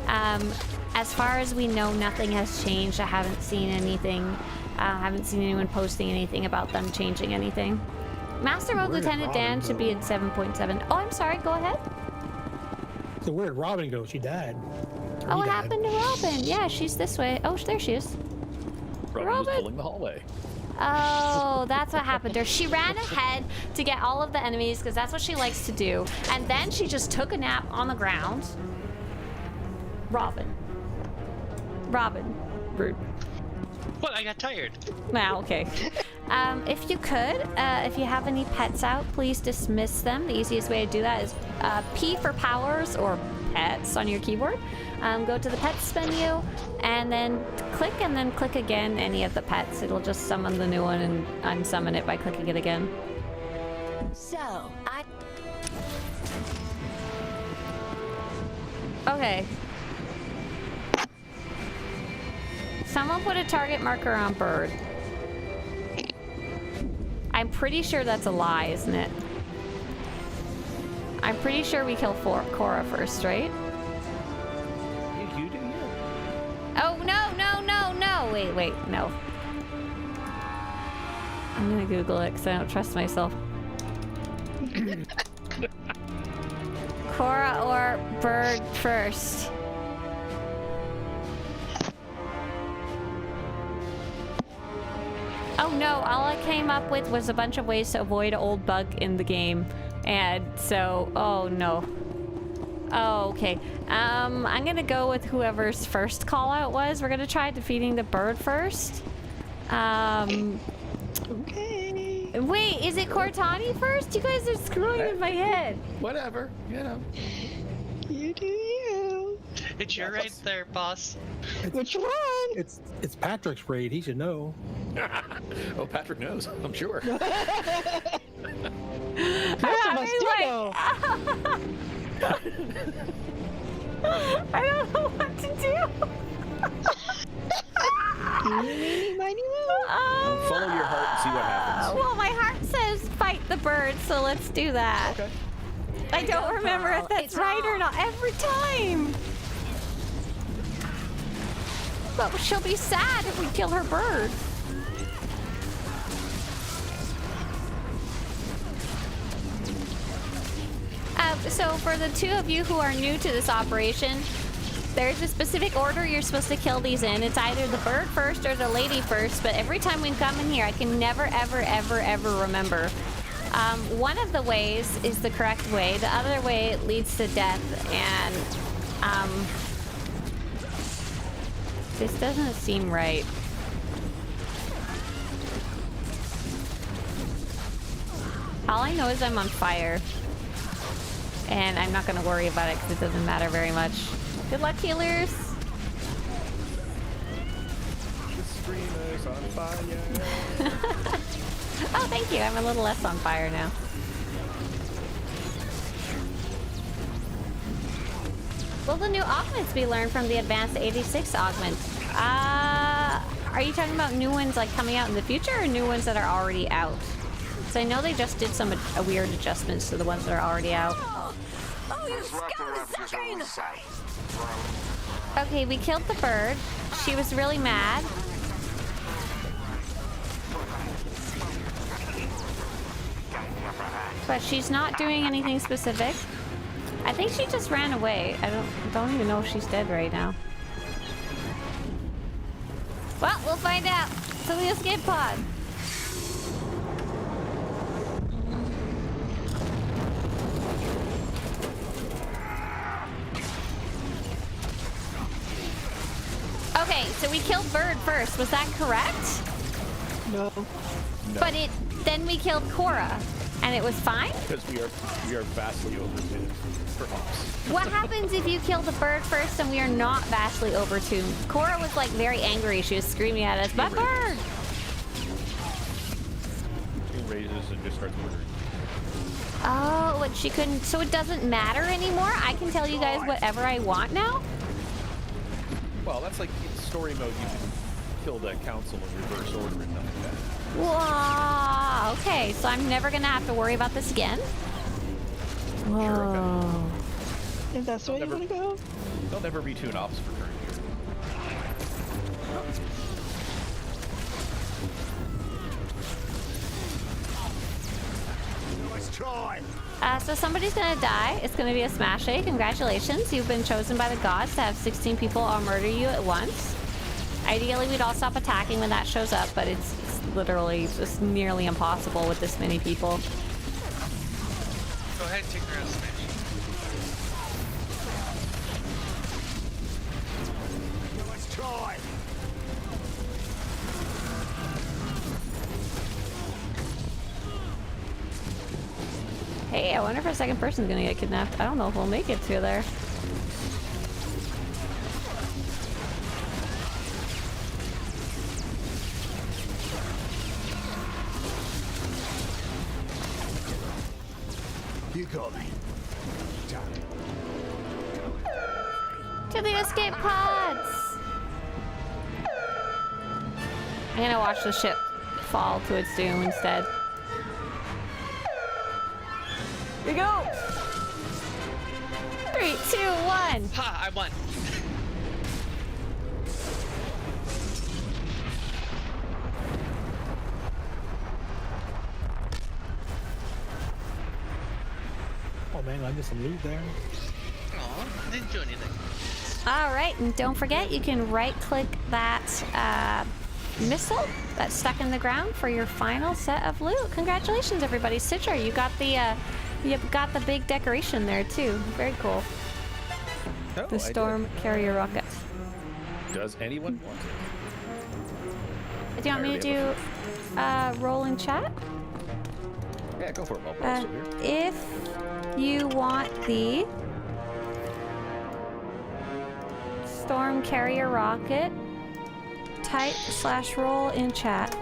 As far as we know, nothing has changed. I haven't seen anything. I haven't seen anyone posting anything about them changing anything. Master Mode Lieutenant Dan should be in 7.7. Oh, I'm sorry. Go ahead. So where did Robin go? She died. Oh, what happened to Robin? Yeah, she's this way. Oh, there she is. Robin was pulling the hallway. Oh, that's what happened to her. She ran ahead to get all of the enemies because that's what she likes to do. And then she just took a nap on the ground. Robin. Rude. What? I got tired. Wow, okay. If you could, if you have any pets out, please dismiss them. The easiest way to do that is P for powers or pets on your keyboard. Go to the pets menu and then click again any of the pets. It'll just summon the new one and unsummon it by clicking it again. So, Okay. Someone put a target marker on bird. I'm pretty sure that's a lie, isn't it? I'm pretty sure we kill Cora first, right? You do, yeah. Oh, no. Wait, no. I'm gonna Google it because I don't trust myself. Cora or bird first? Oh no, all I came up with was a bunch of ways to avoid an old bug in the game. And so, oh no. Oh, okay. I'm gonna go with whoever's first call out was. We're gonna try defeating the bird first. Okay. Wait, is it Cortani first? You guys are screwing with my head. Whatever, you know. You do you. It's your right there, boss. Which one? It's Patrick's raid. He should know. Oh, Patrick knows, I'm sure. Most of us do know. I don't know what to do. Follow your heart and see what happens. Well, my heart says fight the bird, so let's do that. Okay. I don't remember if that's right or not every time. But she'll be sad if we kill her bird. So for the two of you who are new to this operation, there's a specific order you're supposed to kill these in. It's either the bird first or the lady first, but every time we come in here, I can never, ever remember. One of the ways is the correct way. The other way leads to death, and this doesn't seem right. All I know is I'm on fire. And I'm not going to worry about it because it doesn't matter very much. Good luck, healers! The stream is on fire. Oh, thank you. I'm a little less on fire now. Will the new augments be learned from the advanced 86 augment? Are you talking about new ones like coming out in the future or new ones that are already out? So I know they just did some weird adjustments to the ones that are already out. Okay, we killed the bird. She was really mad. But she's not doing anything specific. I think she just ran away. I don't even know if she's dead right now. Well, we'll find out. So the escape pod. Okay, so we killed bird first. Was that correct? No. But then we killed Cora, and it was fine? Because we are vastly overtuned for hops. What happens if you kill the bird first and we are not vastly overtuned? Cora was like very angry. She was screaming at us, "But bird!" She raises and just starts murdering. Oh, but she couldn't. So it doesn't matter anymore? I can tell you guys whatever I want now? Well, that's like in story mode, you can kill the council in reverse order and nothing like that. Whoa. Okay, so I'm never gonna have to worry about this again? Whoa. If that's the way you want to go. They'll never be two ops for current year. Nice try. So somebody's gonna die. It's gonna be a smash A. Congratulations. You've been chosen by the gods to have 16 people all murder you at once. Ideally, we'd all stop attacking when that shows up, but it's literally just nearly impossible with this many people. Go ahead and take her out of smash. Let's try. Hey, I wonder if a second person's gonna get kidnapped. I don't know if we'll make it through there. You got me. To the escape pods! I'm gonna watch the ship fall to its doom instead. Here we go! 3, 2, 1! Ha! I won. Oh man, I missed some loot there. Aw, didn't do anything. Alright, and don't forget, you can right-click that missile that's stuck in the ground for your final set of loot. Congratulations, everybody. SWTOR, you've got the big decoration there, too. Very cool. Oh, The storm carrier rocket. Does anyone want it? Do you want me to do roll in chat? Yeah, go for it. While we're still here. If you want the storm carrier rocket, type /roll in chat.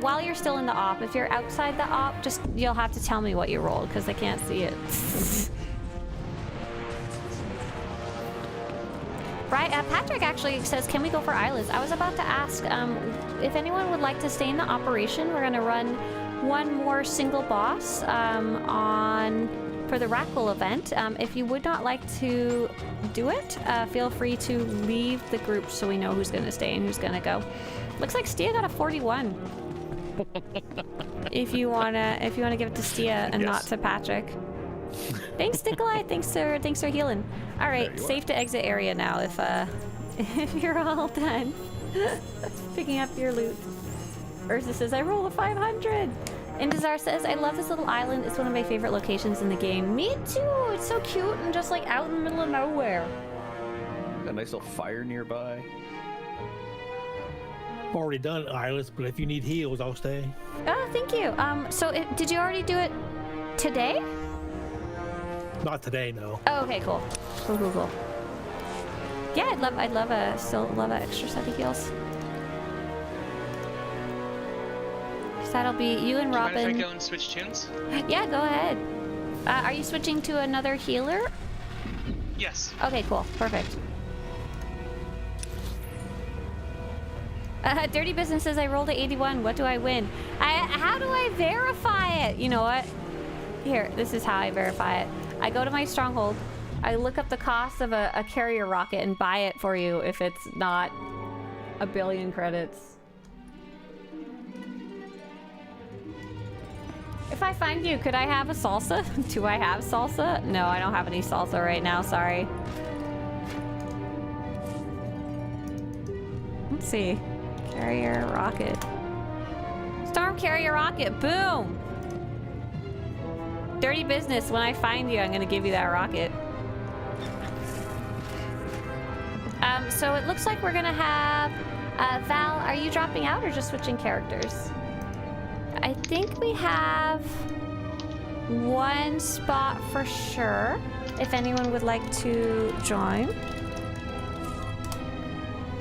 While you're still in the op, if you're outside the op, you'll have to tell me what you rolled because I can't see it. Right, Patrick actually says, can we go for Islas? I was about to ask if anyone would like to stay in the operation. We're gonna run one more single boss for the Rakghoul event. If you would not like to do it, feel free to leave the group so we know who's gonna stay and who's gonna go. Looks like Stia got a 41. if you wanna give it to Stia and not to Patrick. Thanks, Nikolai. Thanks for healing. All right, safe to exit area now if you're all done picking up your loot. Urza says, I roll a 500. Indazar says, I love this little island. It's one of my favorite locations in the game. Me too. It's so cute and just like out in the middle of nowhere. Got a nice little fire nearby. Already done, Iris, but if you need heals, I'll stay. Oh, thank you. So did you already do it today? Not today, no. Oh, okay, cool. Cool. Yeah, still love an extra set of heals. So that'll be you and Robin. Do you mind if I go and switch tunes? Yeah, go ahead. Are you switching to another healer? Yes. Okay, cool. Perfect. Dirty Business says I rolled a 81. What do I win? How do I verify it? You know what? Here, this is how I verify it. I go to my stronghold. I look up the cost of a carrier rocket and buy it for you if it's not a billion credits. If I find you, could I have a salsa? Do I have salsa? No, I don't have any salsa right now, sorry. Let's see. Carrier rocket. Storm carrier rocket, boom! Dirty Business, when I find you, I'm gonna give you that rocket. So it looks like we're gonna have... Val, are you dropping out or just switching characters? I think we have one spot for sure, if anyone would like to join.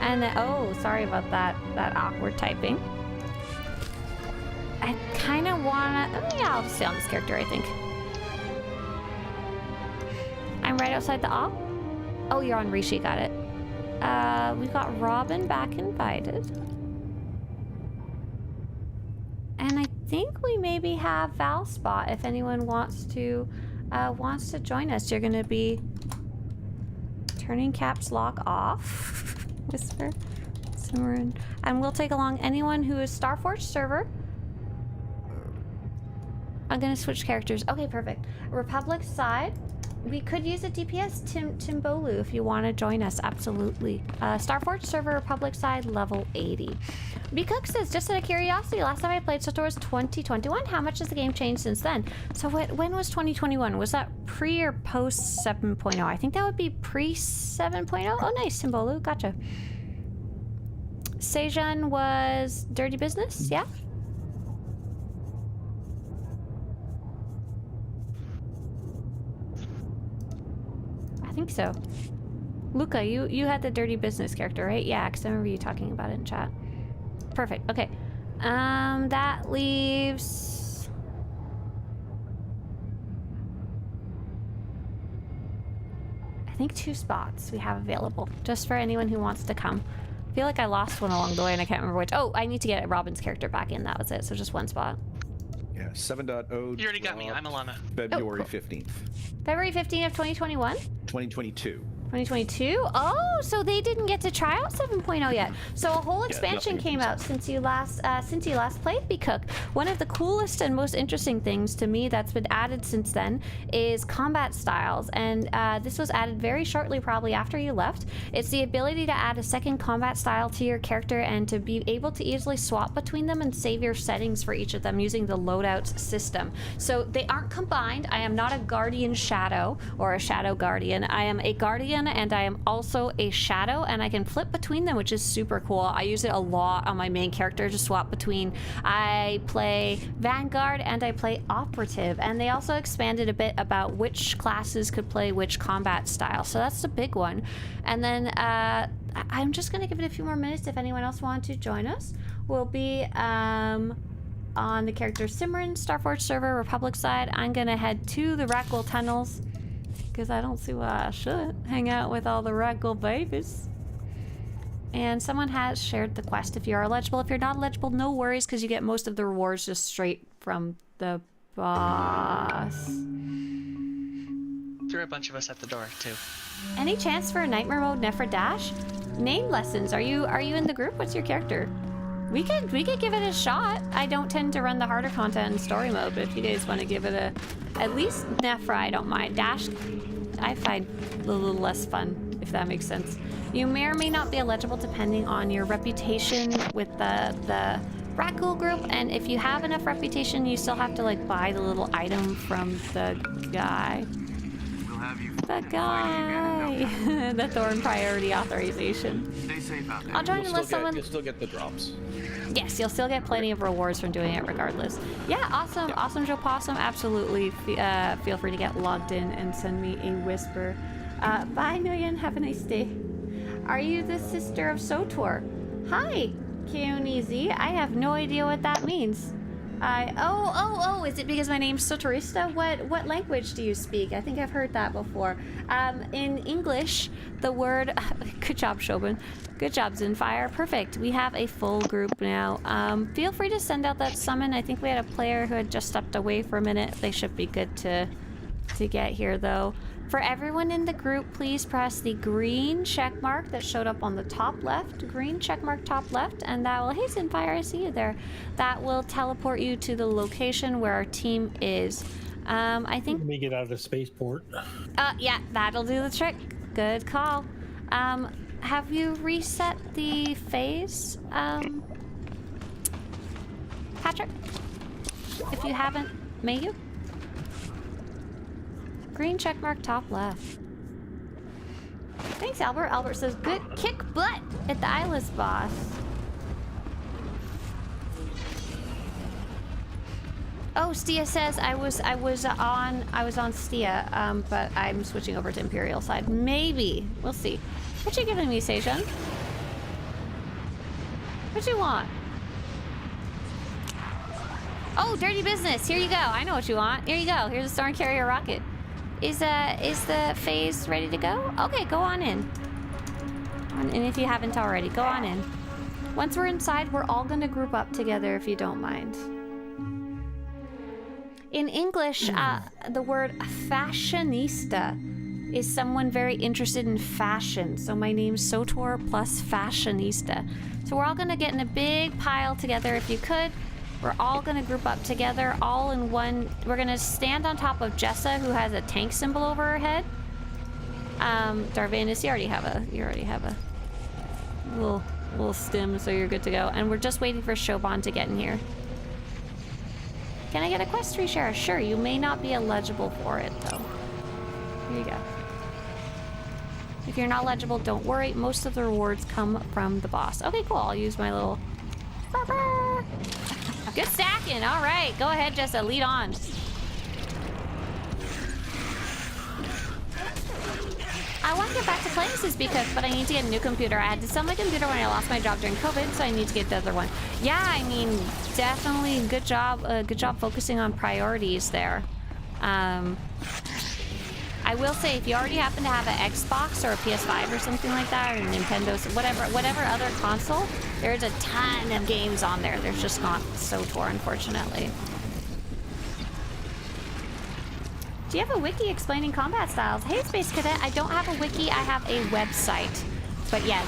And then, oh, sorry about that awkward typing. I kind of wanna, yeah, I'll just stay on this character, I think. I'm right outside the op. Oh, you're on Rishi, got it. We've got Robin back invited. And I think we maybe have Val spot if anyone wants to join us. You're gonna be turning caps lock off. Whisper. Simmerin. And we'll take along anyone who is Starforge server. I'm gonna switch characters. Okay, perfect. Republic side. We could use a DPS, Timbolu, if you want to join us. Absolutely. Starforge server, Republic side, level 80. B Cook says, just out of curiosity, last time I played SWTOR was 2021. How much has the game changed since then? So when was 2021? Was that pre or post 7.0? I think that would be pre 7.0. Oh, nice, Timbolu. Gotcha. Sejan was Dirty Business, yeah? I think so. Luca, you had the Dirty Business character, right? Yeah, because I remember you talking about it in chat. Perfect. Okay. That leaves... I think 2 spots we have available, just for anyone who wants to come. I feel like I lost one along the way and I can't remember which. Oh, I need to get Robin's character back in. That was it. So just 1 spot. Yeah, 7.0. You already got me. I'm Alana. February 15th. February 15th of 2021? 2022. 2022? Oh, so they didn't get to try out 7.0 yet. So a whole expansion came out since you last played B-Cook. One of the coolest and most interesting things to me that's been added since then is combat styles, and this was added very shortly, probably after you left. It's the ability to add a second combat style to your character and to be able to easily swap between them and save your settings for each of them using the loadouts system. So they aren't combined. I am not a Guardian Shadow or a Shadow Guardian. I am a Guardian and I am also a Shadow, and I can flip between them, which is super cool. I use it a lot on my main character to swap between. I play Vanguard and I play Operative, and they also expanded a bit about which classes could play which combat style, so that's the big one. And then I'm just gonna give it a few more minutes if anyone else wants to join us. We'll be on the character Simran, Starforge server, Republic side. I'm gonna head to the Rakghoul tunnels because I don't see why I should hang out with all the Rakghoul babies. And someone has shared the quest if you are eligible. If you're not eligible, no worries, because you get most of the rewards just straight from the boss. There are a bunch of us at the door too. Any chance for a nightmare mode Nephra Dash? Name lessons. Are you in the group? What's your character? We could give it a shot. I don't tend to run the harder content in story mode, but if you guys want to give it at least Nephra, I don't mind. Dash, I find a little less fun, if that makes sense. You may or may not be eligible depending on your reputation with the Rakghoul group, and if you have enough reputation, you still have to like buy the little item from the guy. The guy. The Thorn priority authorization. Stay safe out there. I'll join unless someone... You'll still get the drops. Yes, you'll still get plenty of rewards from doing it regardless. Yeah, awesome. Yeah. Awesome, Joe Possum. Absolutely. Feel free to get logged in and send me a whisper. Bye, Nguyen. Have a nice day. Are you the sister of SWTOR? Hi, Keonizi. I have no idea what that means. Oh, is it because my name's Swtorista? What language do you speak? I think I've heard that before. In English, the word... Good job, Shobin. Good job, Zinfire. Perfect. We have a full group now. Feel free to send out that summon. I think we had a player who had just stepped away for a minute. They should be good to get here, though. For everyone in the group, please press the green check mark that showed up on the top left. Green check mark top left, and that will... Hey, Zinfire, I see you there. That will teleport you to the location where our team is. I think... Let me get out of the spaceport. Yeah, that'll do the trick. Good call. Have you reset the phase, Patrick? If you haven't, may you? Green checkmark top left. Thanks, Albert. Albert says, good kick butt at the Eyeless boss. Oh, Stia says I was on Stia, but I'm switching over to Imperial side. Maybe. We'll see. What you giving me, Sejan? What you want? Oh, dirty business. Here you go. I know what you want. Here you go. Here's a Storm Carrier rocket. Is the phase ready to go? Okay, go on in. And if you haven't already, go on in. Once we're inside, we're all gonna group up together if you don't mind. In English, the word fashionista is someone very interested in fashion. So my name's SWTOR plus fashionista. So we're all gonna get in a big pile together if you could. We're all gonna group up together, all in one. We're gonna stand on top of Jessa, who has a tank symbol over her head. Darvanus, you already have a little stim, so you're good to go. And we're just waiting for Shoban to get in here. Can I get a quest reshare? Sure, you may not be eligible for it though. Here you go. If you're not eligible, don't worry. Most of the rewards come from the boss. Okay, cool. I'll use my little... Good stacking. All right. Go ahead, Jessa. Lead on. I want to get back to playing Sysbee, but I need to get a new computer. I had to sell my computer when I lost my job during COVID, so I need to get the other one. Yeah, I mean, definitely good job focusing on priorities there. I will say, if you already happen to have an Xbox or a PS5 or something like that, or Nintendo, whatever other console, there's a ton of games on there. There's just not SWTOR, unfortunately. Do you have a wiki explaining combat styles? Hey, Space Cadet, I don't have a wiki, I have a website. But yes.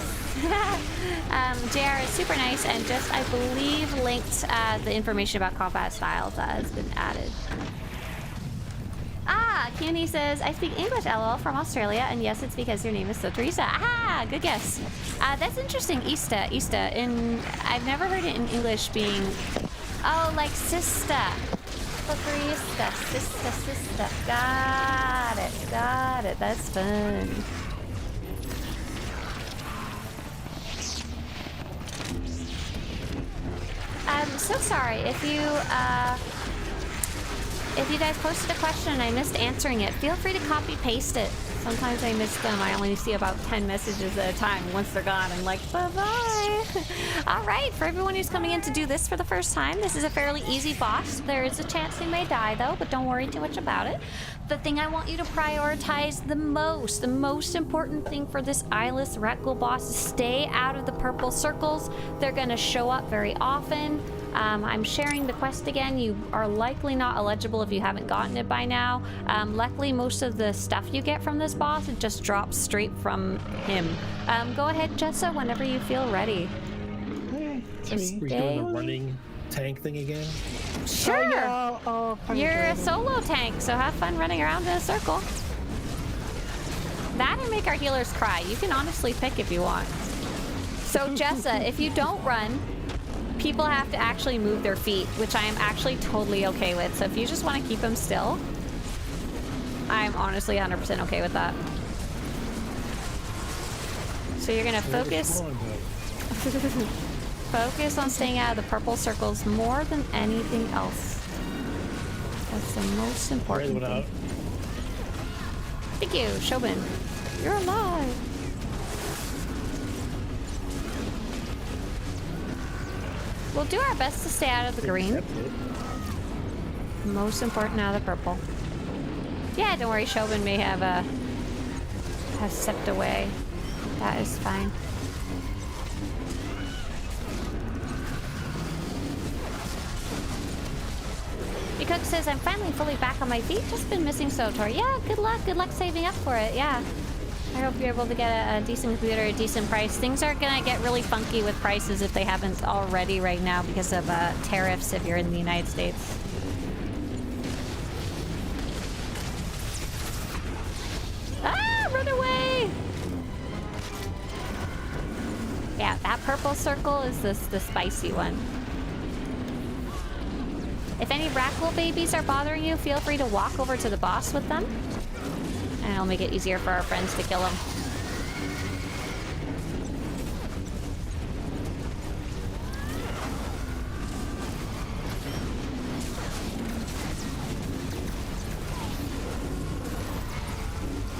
JR is super nice and just, I believe, linked the information about combat styles that has been added. Ah, Candy says, I speak English, LOL, from Australia, and yes, it's because your name is Swtorista. Ah, good guess. That's interesting, Ista. I've never heard it in English being, oh, like sister. Swtorista, sister. Got it, that's fun. I'm so sorry if you guys posted a question and I missed answering it, feel free to copy paste it. Sometimes I miss them. I only see about 10 messages at a time. Once they're gone, I'm like, bye-bye. All right, for everyone who's coming in to do this for the first time, this is a fairly easy boss. There is a chance you may die, though, but don't worry too much about it. The thing I want you to prioritize the most important thing for this eyeless Rakghoul boss is stay out of the purple circles. They're going to show up very often. I'm sharing the quest again. You are likely not eligible if you haven't gotten it by now. Luckily, most of the stuff you get from this boss, it just drops straight from him. Go ahead, Jessa, whenever you feel ready. We're doing a running tank thing again? Sure. Yeah, you're a solo tank, so have fun running around in a circle. That and make our healers cry. You can honestly pick if you want. So, Jessa, if you don't run, people have to actually move their feet, which I am actually totally okay with. So if you just want to keep them still, I'm honestly 100% okay with that. So you're gonna focus on staying out of the purple circles more than anything else. That's the most important thing. Thank you, Shobin. You're alive. We'll do our best to stay out of the green. Most important out of the purple. Yeah, don't worry, Shobin may have stepped away. That is fine. Cook says, I'm finally fully back on my feet. Just been missing SWTOR. Yeah, good luck. Good luck saving up for it. Yeah. I hope you're able to get a decent computer at a decent price. Things are gonna get really funky with prices if they haven't already right now because of tariffs if you're in the United States. Ah, run away! Yeah, that purple circle is the spicy one. If any Rakghoul babies are bothering you, feel free to walk over to the boss with them. And it'll make it easier for our friends to kill them.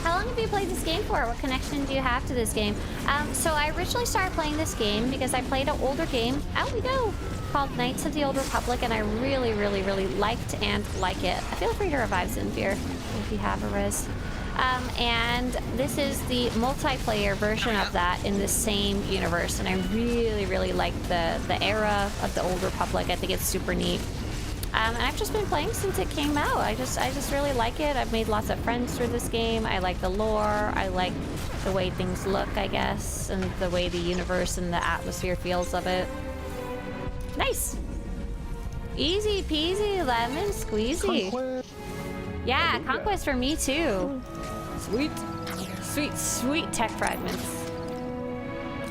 How long have you played this game for? What connection do you have to this game? So I originally started playing this game because I played an older game. Out we go! Called Knights of the Old Republic, and I really, really, really liked and like it. Feel free to revive Zinfir if you have a res. And this is the multiplayer version of that in the same universe, and I really, really like the era of the Old Republic. I think it's super neat. And I've just been playing since it came out. I just really like it. I've made lots of friends through this game. I like the lore. I like the way things look, I guess, and the way the universe and the atmosphere feels of it. Nice! Easy peasy, lemon squeezy. Conquest. Yeah, conquest for me too. Sweet. Sweet, sweet tech fragments.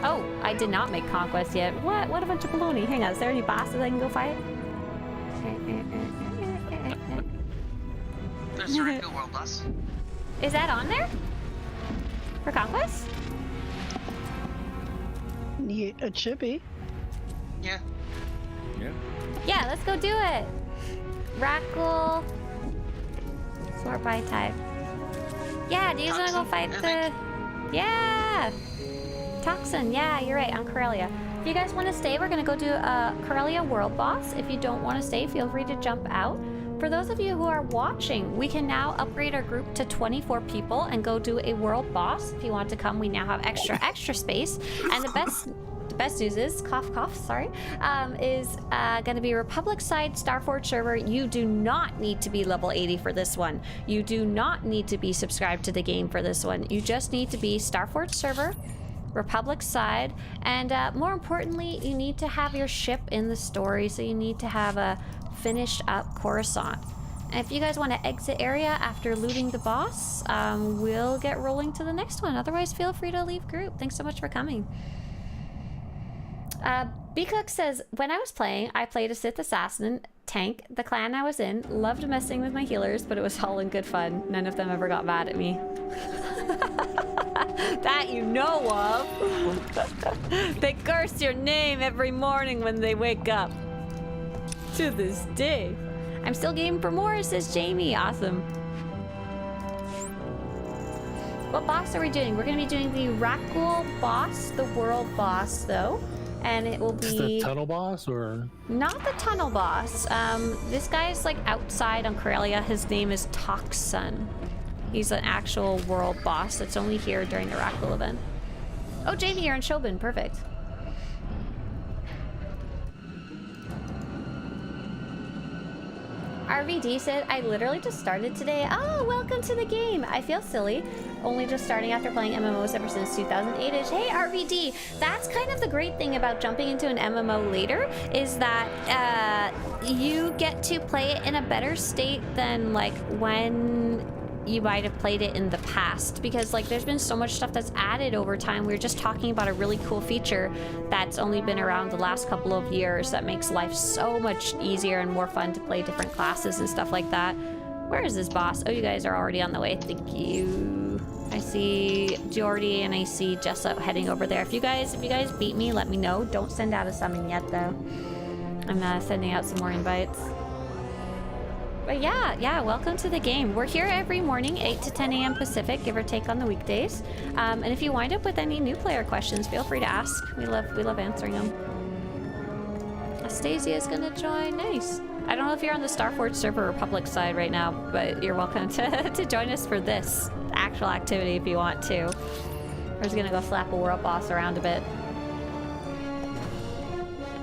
Oh, I did not make conquest yet. What? What a bunch of baloney. Hang on, is there any bosses I can go fight? There's the Rakghoul world boss. Is that on there? For conquest? Yeah, it should be. Yeah. Yeah. Yeah, let's go do it. Rakghoul. Sort by type. Yeah, do you want to go fight the... Yeah! Toxin, yeah, you're right, on Corellia. If you guys want to stay, we're going to go do a Corellia world boss. If you don't want to stay, feel free to jump out. For those of you who are watching, we can now upgrade our group to 24 people and go do a world boss. If you want to come, we now have extra space. And the best news is, cough cough, sorry, is going to be Republic side Starforge server. You do not need to be level 80 for this one. You do not need to be subscribed to the game for this one. You just need to be Starforge server, Republic side, and more importantly, you need to have your ship in the story, so you need to have a finished up Coruscant. And if you guys want to exit area after looting the boss, we'll get rolling to the next one. Otherwise, feel free to leave group. Thanks so much for coming. B-Cook says, when I was playing, I played a Sith Assassin tank, the clan I was in, loved messing with my healers, but it was all in good fun. None of them ever got mad at me. That you know of. They curse your name every morning when they wake up. To this day. I'm still game for more, says Jamie. Awesome. What boss are we doing? We're going to be doing the Rakghoul boss, the world boss, though. And it will be... Is the tunnel boss, or...? Not the tunnel boss. This guy's, like, outside on Corellia. His name is Toxin. He's an actual world boss that's only here during the Rakghoul event. Oh, Jamie, you're in Shobin. Perfect. RVD said, I literally just started today. Oh, welcome to the game. I feel silly. Only just starting after playing MMOs ever since 2008-ish. Hey, RVD, that's kind of the great thing about jumping into an MMO later, is that you get to play it in a better state than like when you might have played it in the past, because like there's been so much stuff that's added over time. We were just talking about a really cool feature that's only been around the last couple of years that makes life so much easier and more fun to play different classes and stuff like that. Where is this boss? Oh, you guys are already on the way. Thank you. I see Jordy and I see Jessup heading over there. If you guys beat me, let me know. Don't send out a summon yet though. I'm sending out some more invites. But yeah, welcome to the game. We're here every morning, 8 to 10 a.m. Pacific, give or take on the weekdays. And if you wind up with any new player questions, feel free to ask. We love answering them. Astasia is gonna join. Nice. I don't know if you're on the Starforge server Republic side right now, but you're welcome to join us for this actual activity if you want to. We're just gonna go slap a world boss around a bit.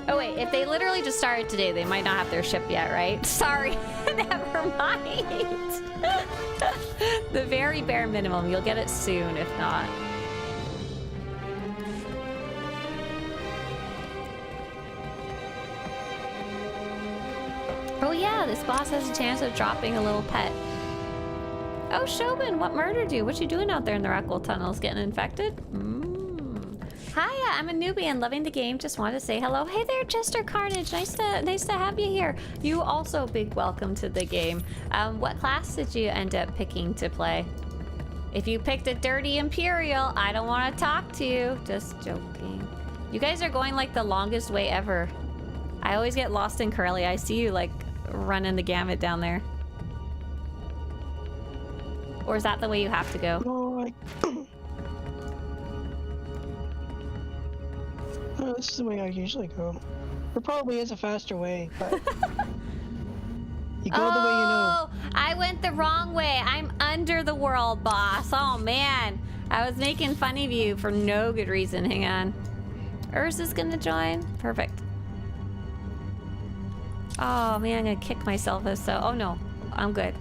Oh wait, if they literally just started today, they might not have their ship yet, right? Sorry, never mind. The very bare minimum, you'll get it soon, if not. Oh yeah, this boss has a chance of dropping a little pet. Oh, Shobin, what murdered you? What you doing out there in the Rakghoul tunnels? Getting infected? Hiya, I'm a newbie and loving the game. Just wanted to say hello. Hey there, Jester Carnage. Nice to have you here. You also big welcome to the game. What class did you end up picking to play? If you picked a dirty Imperial, I don't want to talk to you. Just joking. You guys are going like the longest way ever. I always get lost in Corellia. I see you like running the gamut down there. Or is that the way you have to go? No, this is the way I usually go. There probably is a faster way, but you go the way you know. I went the wrong way. I'm under the world, boss. Oh man, I was making fun of you for no good reason. Hang on. Urza's gonna join. Perfect. Oh man, I'm gonna kick myself. Oh no, I'm good.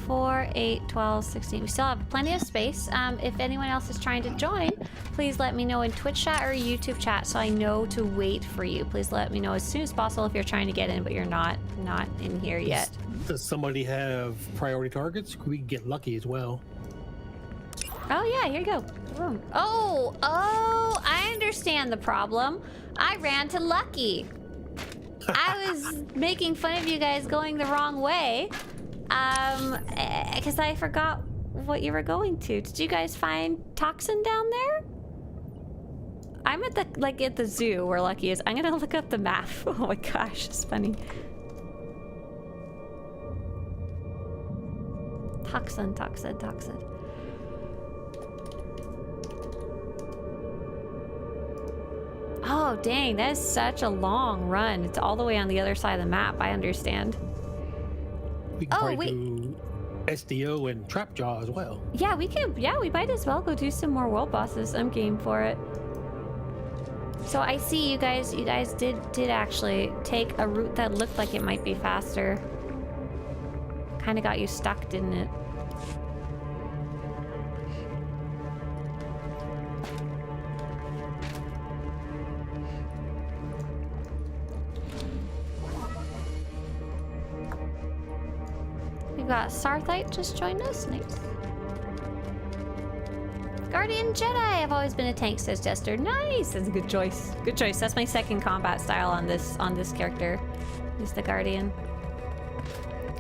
4, 8, 12, 16. We still have plenty of space. If anyone else is trying to join, please let me know in Twitch chat or YouTube chat so I know to wait for you. Please let me know as soon as possible if you're trying to get in, but you're not in here yet. Does somebody have priority targets? We can get lucky as well. Oh yeah, here you go. Boom. Oh, I understand the problem. I ran to Lucky. I was making fun of you guys going the wrong way. Because I forgot what you were going to. Did you guys find Toxin down there? I'm at the zoo where Lucky is. I'm gonna look up the map. Oh my gosh, it's funny. Toxin. Oh, dang, that is such a long run. It's all the way on the other side of the map, I understand. We can probably do SDO and Trapjaw as well. Yeah, we might as well go do some more world bosses. I'm game for it. So I see you guys did actually take a route that looked like it might be faster. Kind of got you stuck, didn't it? We've got Sarthite just joined us. Nice. Guardian Jedi. I've always been a tank, says Jester. Nice. That's a good choice. Good choice. That's my second combat style on this character. Is the Guardian.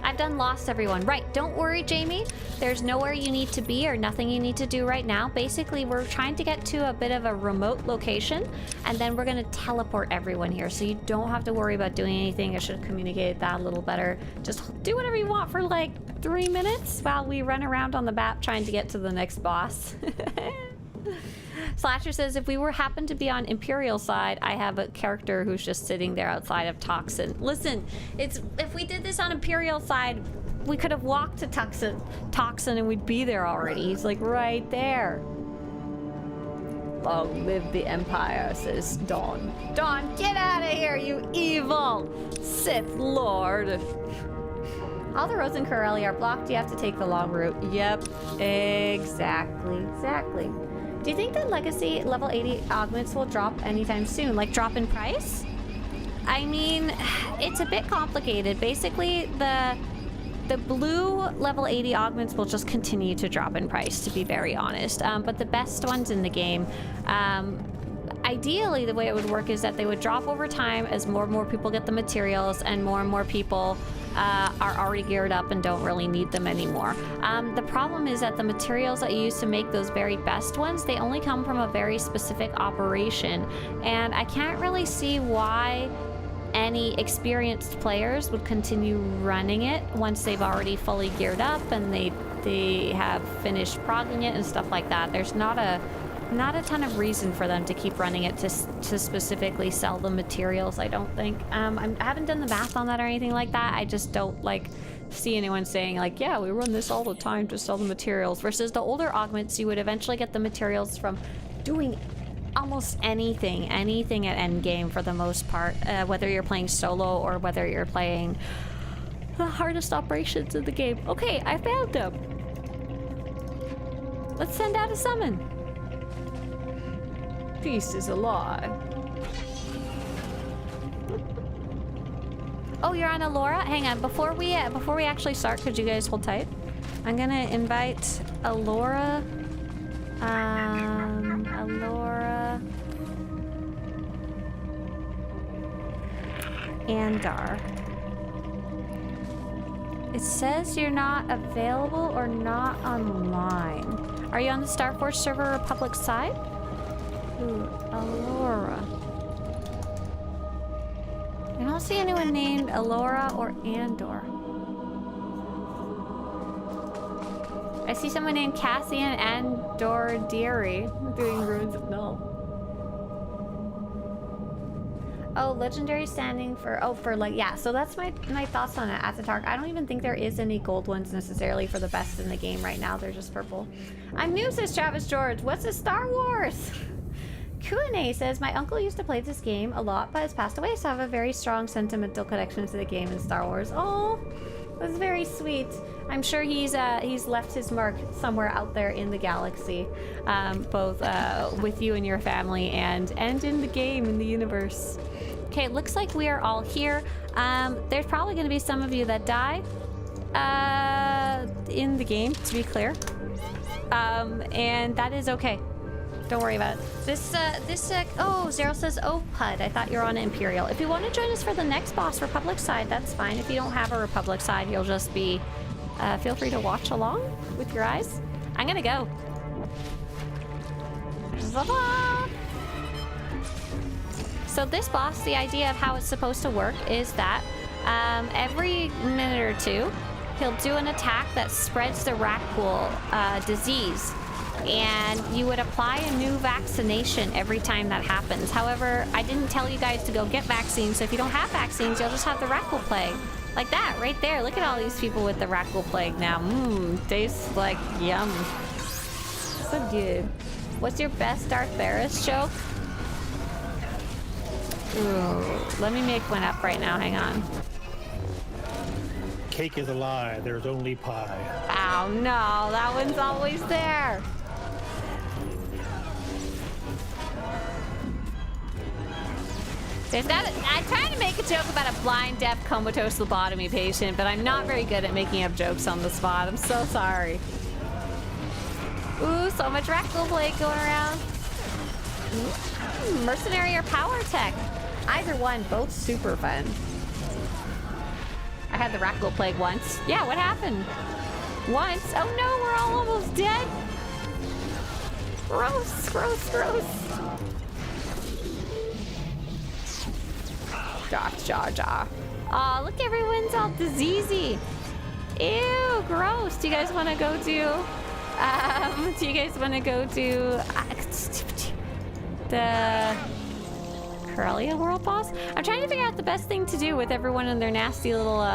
I've done Lost, everyone. Right, don't worry, Jamie. There's nowhere you need to be or nothing you need to do right now. Basically, we're trying to get to a bit of a remote location, and then we're gonna teleport everyone here, so you don't have to worry about doing anything. I should have communicated that a little better. Just do whatever you want for like 3 minutes while we run around on the map trying to get to the next boss. Slasher says, if we happen to be on Imperial side, I have a character who's just sitting there outside of Toxin. Listen, if we did this on Imperial side, we could have walked to Toxin and we'd be there already. He's like right there. Long live the Empire, says Dawn. Dawn, get out of here, you evil Sith Lord. All the roads in Corelli are blocked. You have to take the long route. Yep, exactly. Do you think that Legacy level 80 augments will drop anytime soon? Like drop in price? I mean, it's a bit complicated. Basically, the blue level 80 augments will just continue to drop in price, to be very honest. But the best ones in the game, ideally the way it would work is that they would drop over time as more and more people get the materials and more people are already geared up and don't really need them anymore. The problem is that the materials that you use to make those very best ones, they only come from a very specific operation, and I can't really see why any experienced players would continue running it once they've already fully geared up and they have finished progging it and stuff like that. There's not a ton of reason for them to keep running it to specifically sell the materials, I don't think. I haven't done the math on that or anything like that. I just don't see anyone saying like, yeah, we run this all the time to sell the materials, versus the older augments, you would eventually get the materials from doing almost anything at endgame for the most part, whether you're playing solo or whether you're playing the hardest operations in the game. Okay, I found them. Let's send out a summon. Peace is a lie. Oh, you're on Alora? Hang on, before we actually start, could you guys hold tight? I'm gonna invite Alora. Alora. Andar. It says you're not available or not online. Are you on the Starforce server Republic side? Ooh, Alora. I don't see anyone named Alora or Andor. I see someone named Cassian Andor Deary doing Ruins of Null. Oh, legendary standing for, yeah, so that's my thoughts on it. At I don't even think there is any gold ones necessarily for the best in the game right now. They're just purple. I'm new, says Travis George. What's a Star Wars? Q&A says, my uncle used to play this game a lot, but has passed away, so I have a very strong sentimental connection to the game and Star Wars. Oh, That's very sweet. I'm sure he's left his mark somewhere out there in the galaxy, both with you and your family and in the game, in the universe. Okay, it looks like we are all here. There's probably going to be some of you that die in the game, to be clear. And that is okay. Don't worry about it. Oh, Zero says, oh, Pud, I thought you were on Imperial. If you want to join us for the next boss, Republic side, that's fine. If you don't have a Republic side, you'll just be, feel free to watch along with your eyes. I'm gonna go. Ta-da! So this boss, the idea of how it's supposed to work is that every minute or two, he'll do an attack that spreads the Rakghoul disease. And you would apply a new vaccination every time that happens. However, I didn't tell you guys to go get vaccines, so if you don't have vaccines, you'll just have the Rakghoul plague. Like that, right there. Look at all these people with the Rakghoul plague now. Tastes like yum. So good. What's your best Darth Barris joke? Ooh, let me make one up right now, hang on. Cake is a lie, there's only pie. Oh no, that one's always there. I'm trying to make a joke about a blind, deaf, comatose lobotomy patient, but I'm not very good at making up jokes on the spot. I'm so sorry. Ooh, so much Rakghoul plague going around. Mercenary or power tech? Either one, both super fun. I had the Rakghoul plague once. Yeah, what happened? Once? Oh no, we're all almost dead. Gross, gross, gross. Aw, look, everyone's all diseasy. Ew, gross. Do you guys want to go do the Corellia world boss? I'm trying to figure out the best thing to do with everyone and their nasty little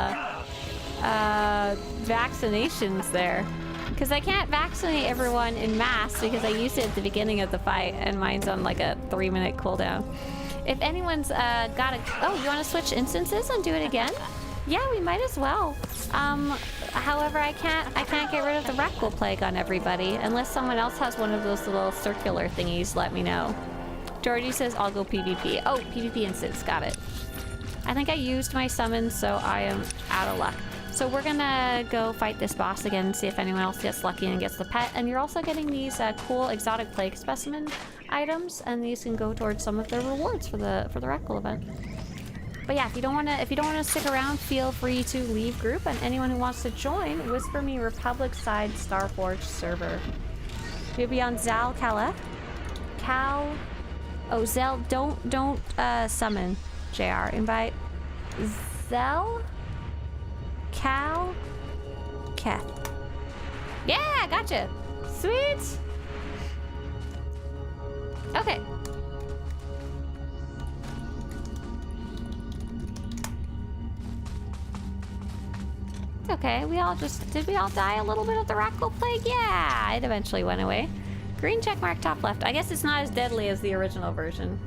vaccinations there. Because I can't vaccinate everyone in mass because I used it at the beginning of the fight and mine's on like a 3-minute cooldown. If anyone's got a... Oh, you want to switch instances and do it again? Yeah, we might as well. However, I can't get rid of the Rakghoul plague on everybody unless someone else has one of those little circular thingies. Let me know. Georgie says I'll go PvP. Oh, PvP instance. Got it. I think I used my summon, so I am out of luck. So we're gonna go fight this boss again and see if anyone else gets lucky and gets the pet. And you're also getting these cool exotic plague specimen items, and these can go towards some of the rewards for the Rakghoul event. But yeah, if you don't wanna stick around, feel free to leave group. And anyone who wants to join, whisper me Republic side Starforge server. We'll be on Zal Calef. Oh, Zel, don't summon JR. Invite Zel Keth. Yeah, gotcha. Sweet. Okay. It's okay. Did we all die a little bit of the Rakghoul plague? Yeah, it eventually went away. Green checkmark top left. I guess it's not as deadly as the original version.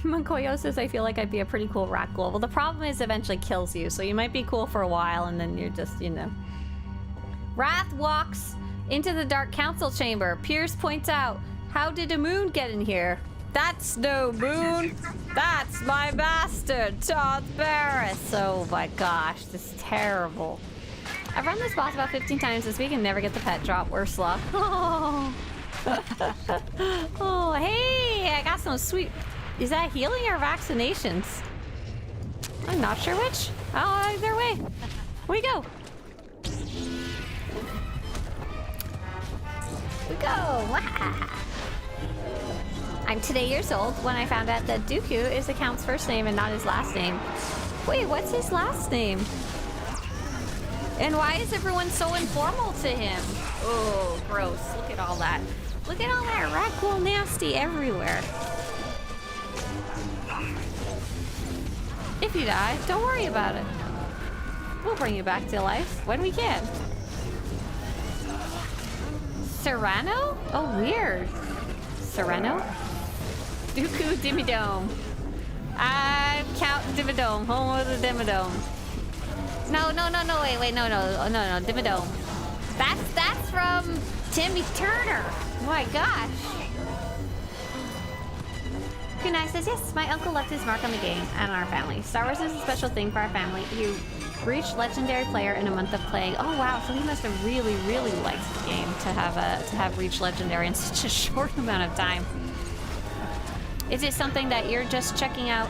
Monkoyo says, I feel like I'd be a pretty cool Rakghoul. Well, the problem is eventually kills you, so you might be cool for a while and then you're just, you know. Wrath walks into the Dark Council chamber. Pierce points out, how did a moon get in here? That's no moon. That's my bastard, Darth Barris. Oh my gosh, this is terrible. I've run this boss about 15 times this week and never get the pet drop. Worse luck. Oh. Oh, hey, I got some sweet... Is that healing or vaccinations? I'm not sure which. Oh, either way. We go. We go. I'm today years old when I found out that Dooku is the Count's first name and not his last name. Wait, what's his last name? And why is everyone so informal to him? Oh, gross. Look at all that. Look at all that Rakghoul nasty everywhere. If you die, don't worry about it. We'll bring you back to life when we can. Serrano? Oh, weird. Sereno? Dooku Dimmadome. I'm Count Dimmadome, home of the Dimmadome. No, wait, no, Dimmadome. That's from Timmy Turner. Oh my gosh. Kunai says, yes, my uncle left his mark on the game and on our family. Star Wars is a special thing for our family. He reached legendary player in a month of playing. Oh wow, so he must have really, really liked the game to have reached legendary in such a short amount of time. Is it something that you're just checking out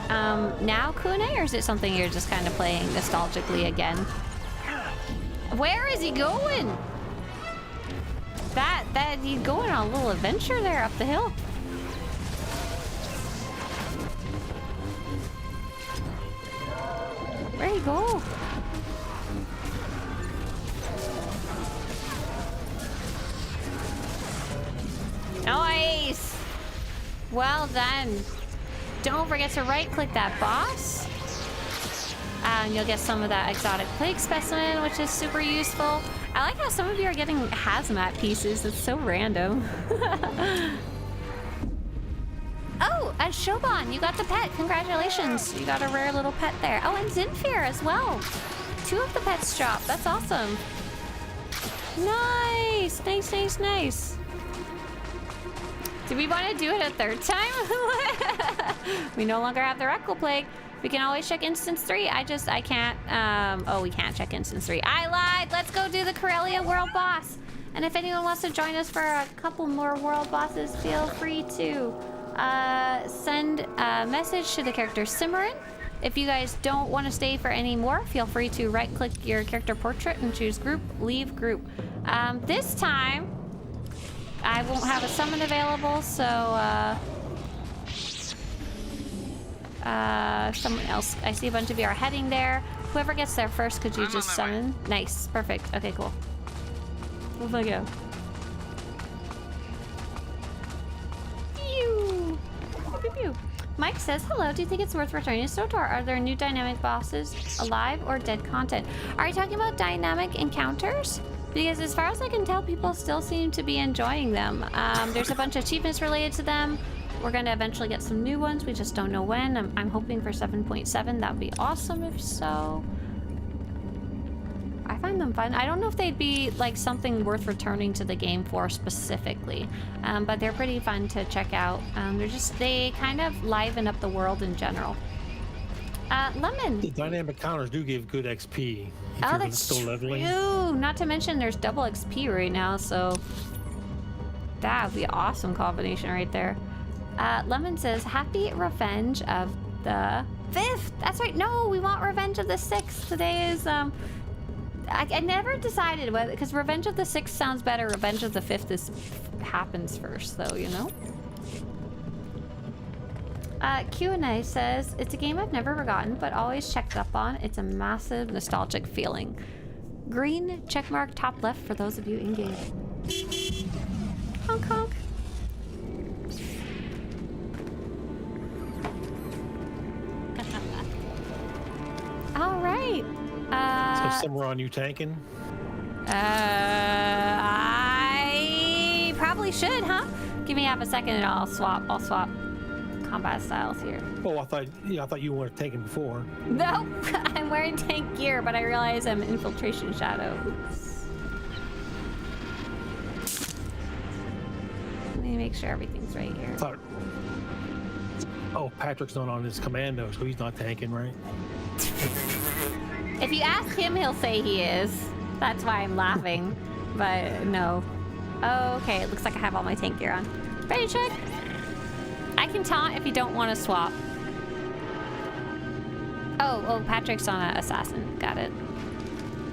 now, Kunai, or is it something you're just kind of playing nostalgically again? Where is he going? That he's going on a little adventure there up the hill. Where'd he go? Nice! Well done. Don't forget to right-click that boss. And you'll get some of that exotic plague specimen, which is super useful. I like how some of you are getting hazmat pieces. It's so random. Oh, and Shoban, you got the pet. Congratulations. You got a rare little pet there. Oh, and Zinfir as well. 2 of the pets dropped. That's awesome. Nice. Nice. Do we want to do it a 3rd time? We no longer have the Rakghoul plague. We can always check instance 3. I can't. Oh, we can't check instance 3. I lied. Let's go do the Corellia world boss. And if anyone wants to join us for a couple more world bosses, feel free to send a message to the character Cimarron. If you guys don't want to stay for any more, feel free to right-click your character portrait and choose group, leave group. This time, I won't have a summon available, so someone else. I see a bunch of you are heading there. Whoever gets there first, could you just summon? Nice, perfect. Okay, cool. We'll go. Pew! Pew, pew. Mike says, hello, do you think it's worth returning to SWTOR? Are there new dynamic bosses, alive or dead content? Are you talking about dynamic encounters? Because as far as I can tell, people still seem to be enjoying them. There's a bunch of achievements related to them. We're going to eventually get some new ones. We just don't know when. I'm hoping for 7.7. That would be awesome if so. I find them fun. I don't know if they'd be like something worth returning to the game for specifically, but they're pretty fun to check out. They kind of liven up the world in general. Lemon. The dynamic counters do give good XP. Oh, that's still leveling. true. Not to mention there's double XP right now, so that would be an awesome combination right there. Lemon says, happy revenge of the 5th. That's right. No, we want revenge of the 6th. Today is, I never decided whether, because revenge of the 6th sounds better. Revenge of the 5th happens first, though, you know? Q&A says, it's a game I've never forgotten, but always checked up on. It's a massive nostalgic feeling. Green checkmark top left for those of you in game. Honk honk. All right. So somewhere on you tanking? I probably should, huh? Give me half a second and I'll swap combat styles here. Oh, I thought you were tanking before. Nope, I'm wearing tank gear, but I realize I'm infiltration shadow. Oops. Let me make sure everything's right here. Oh, Patrick's not on his commando, so he's not tanking, right? If you ask him, he'll say he is. That's why I'm laughing, but no. Okay, it looks like I have all my tank gear on. Ready to check? I can taunt if you don't want to swap. Oh, Patrick's on an assassin. Got it.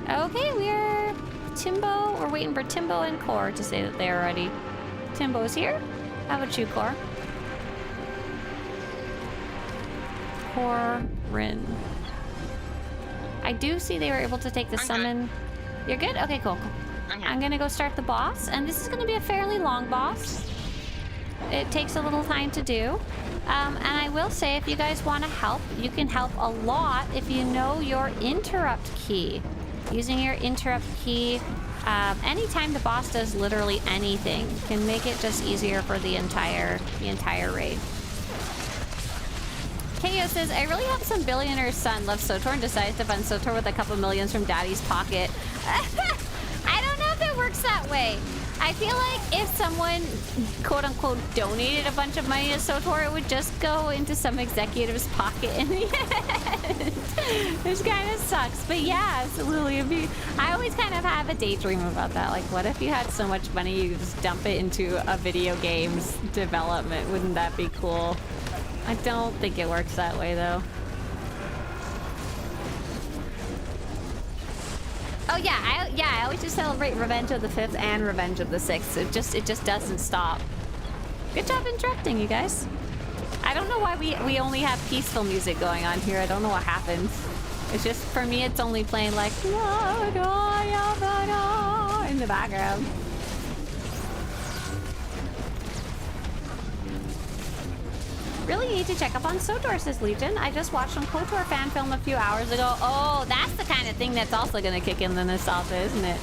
Okay, we're Timbo. We're waiting for Timbo and Core to say that they're ready. Timbo's here. How about you, Core? Rin. I do see they were able to take the summon. Good. You're good? Okay, cool. I'm gonna go start the boss, and this is gonna be a fairly long boss. It takes a little time to do. And I will say, if you guys want to help, you can help a lot if you know your interrupt key. Using your interrupt key, anytime the boss does literally anything can make it just easier for the entire raid. KO says, I really hope some billionaire's son loves SWTOR and decides to fund SWTOR with a couple millions from daddy's pocket. I don't know if it works that way. I feel like if someone, quote-unquote, donated a bunch of money to SWTOR, it would just go into some executive's pocket in the end. Which kind of sucks. But yeah, absolutely. I always kind of have a daydream about that. Like, what if you had so much money you could just dump it into a video game's development? Wouldn't that be cool? I don't think it works that way, though. Oh yeah, I always just celebrate Revenge of the 5th and Revenge of the 6th. It just doesn't stop. Good job interrupting, you guys. I don't know why we only have peaceful music going on here. I don't know what happened. It's just, for me, it's only playing like in the background. Really need to check up on SWTOR, says Legion. I just watched some KOTOR fan film a few hours ago. Oh, that's the kind of thing that's also going to kick in the nostalgia, isn't it?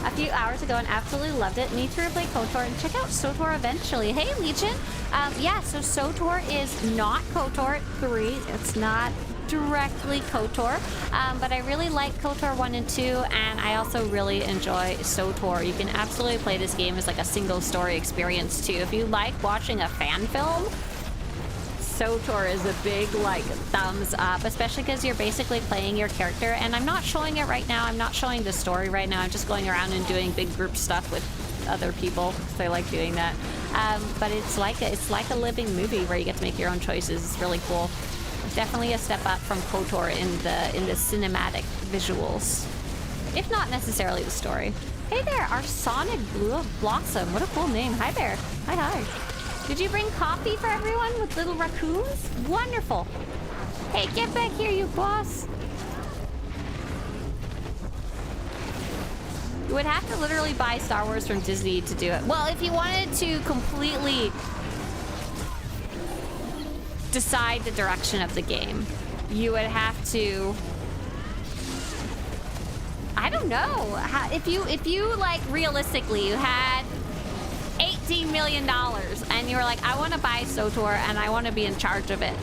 A few hours ago and absolutely loved it. Need to replay KOTOR and check out SWTOR eventually. Hey, Legion. Yeah, so SWTOR is not KOTOR 3. It's not directly KOTOR, but I really like KOTOR 1 and 2, and I also really enjoy SWTOR. You can absolutely play this game as like a single story experience too. If you like watching a fan film, SWTOR is a big, like, thumbs up, especially because you're basically playing your character, and I'm not showing it right now. I'm not showing the story right now. I'm just going around and doing big group stuff with other people, because I like doing that. But it's like a living movie where you get to make your own choices. It's really cool. It's definitely a step up from KOTOR in the cinematic visuals, if not necessarily the story. Hey there, our Sonic Blossom. What a cool name. Hi there. Hi. Did you bring coffee for everyone with little raccoons? Wonderful. Hey, get back here, you boss. You would have to literally buy Star Wars from Disney to do it. Well, if you wanted to completely decide the direction of the game, you would have to... I don't know. If you like, realistically, you had $18 million and you were like, I want to buy SWTOR and I want to be in charge of it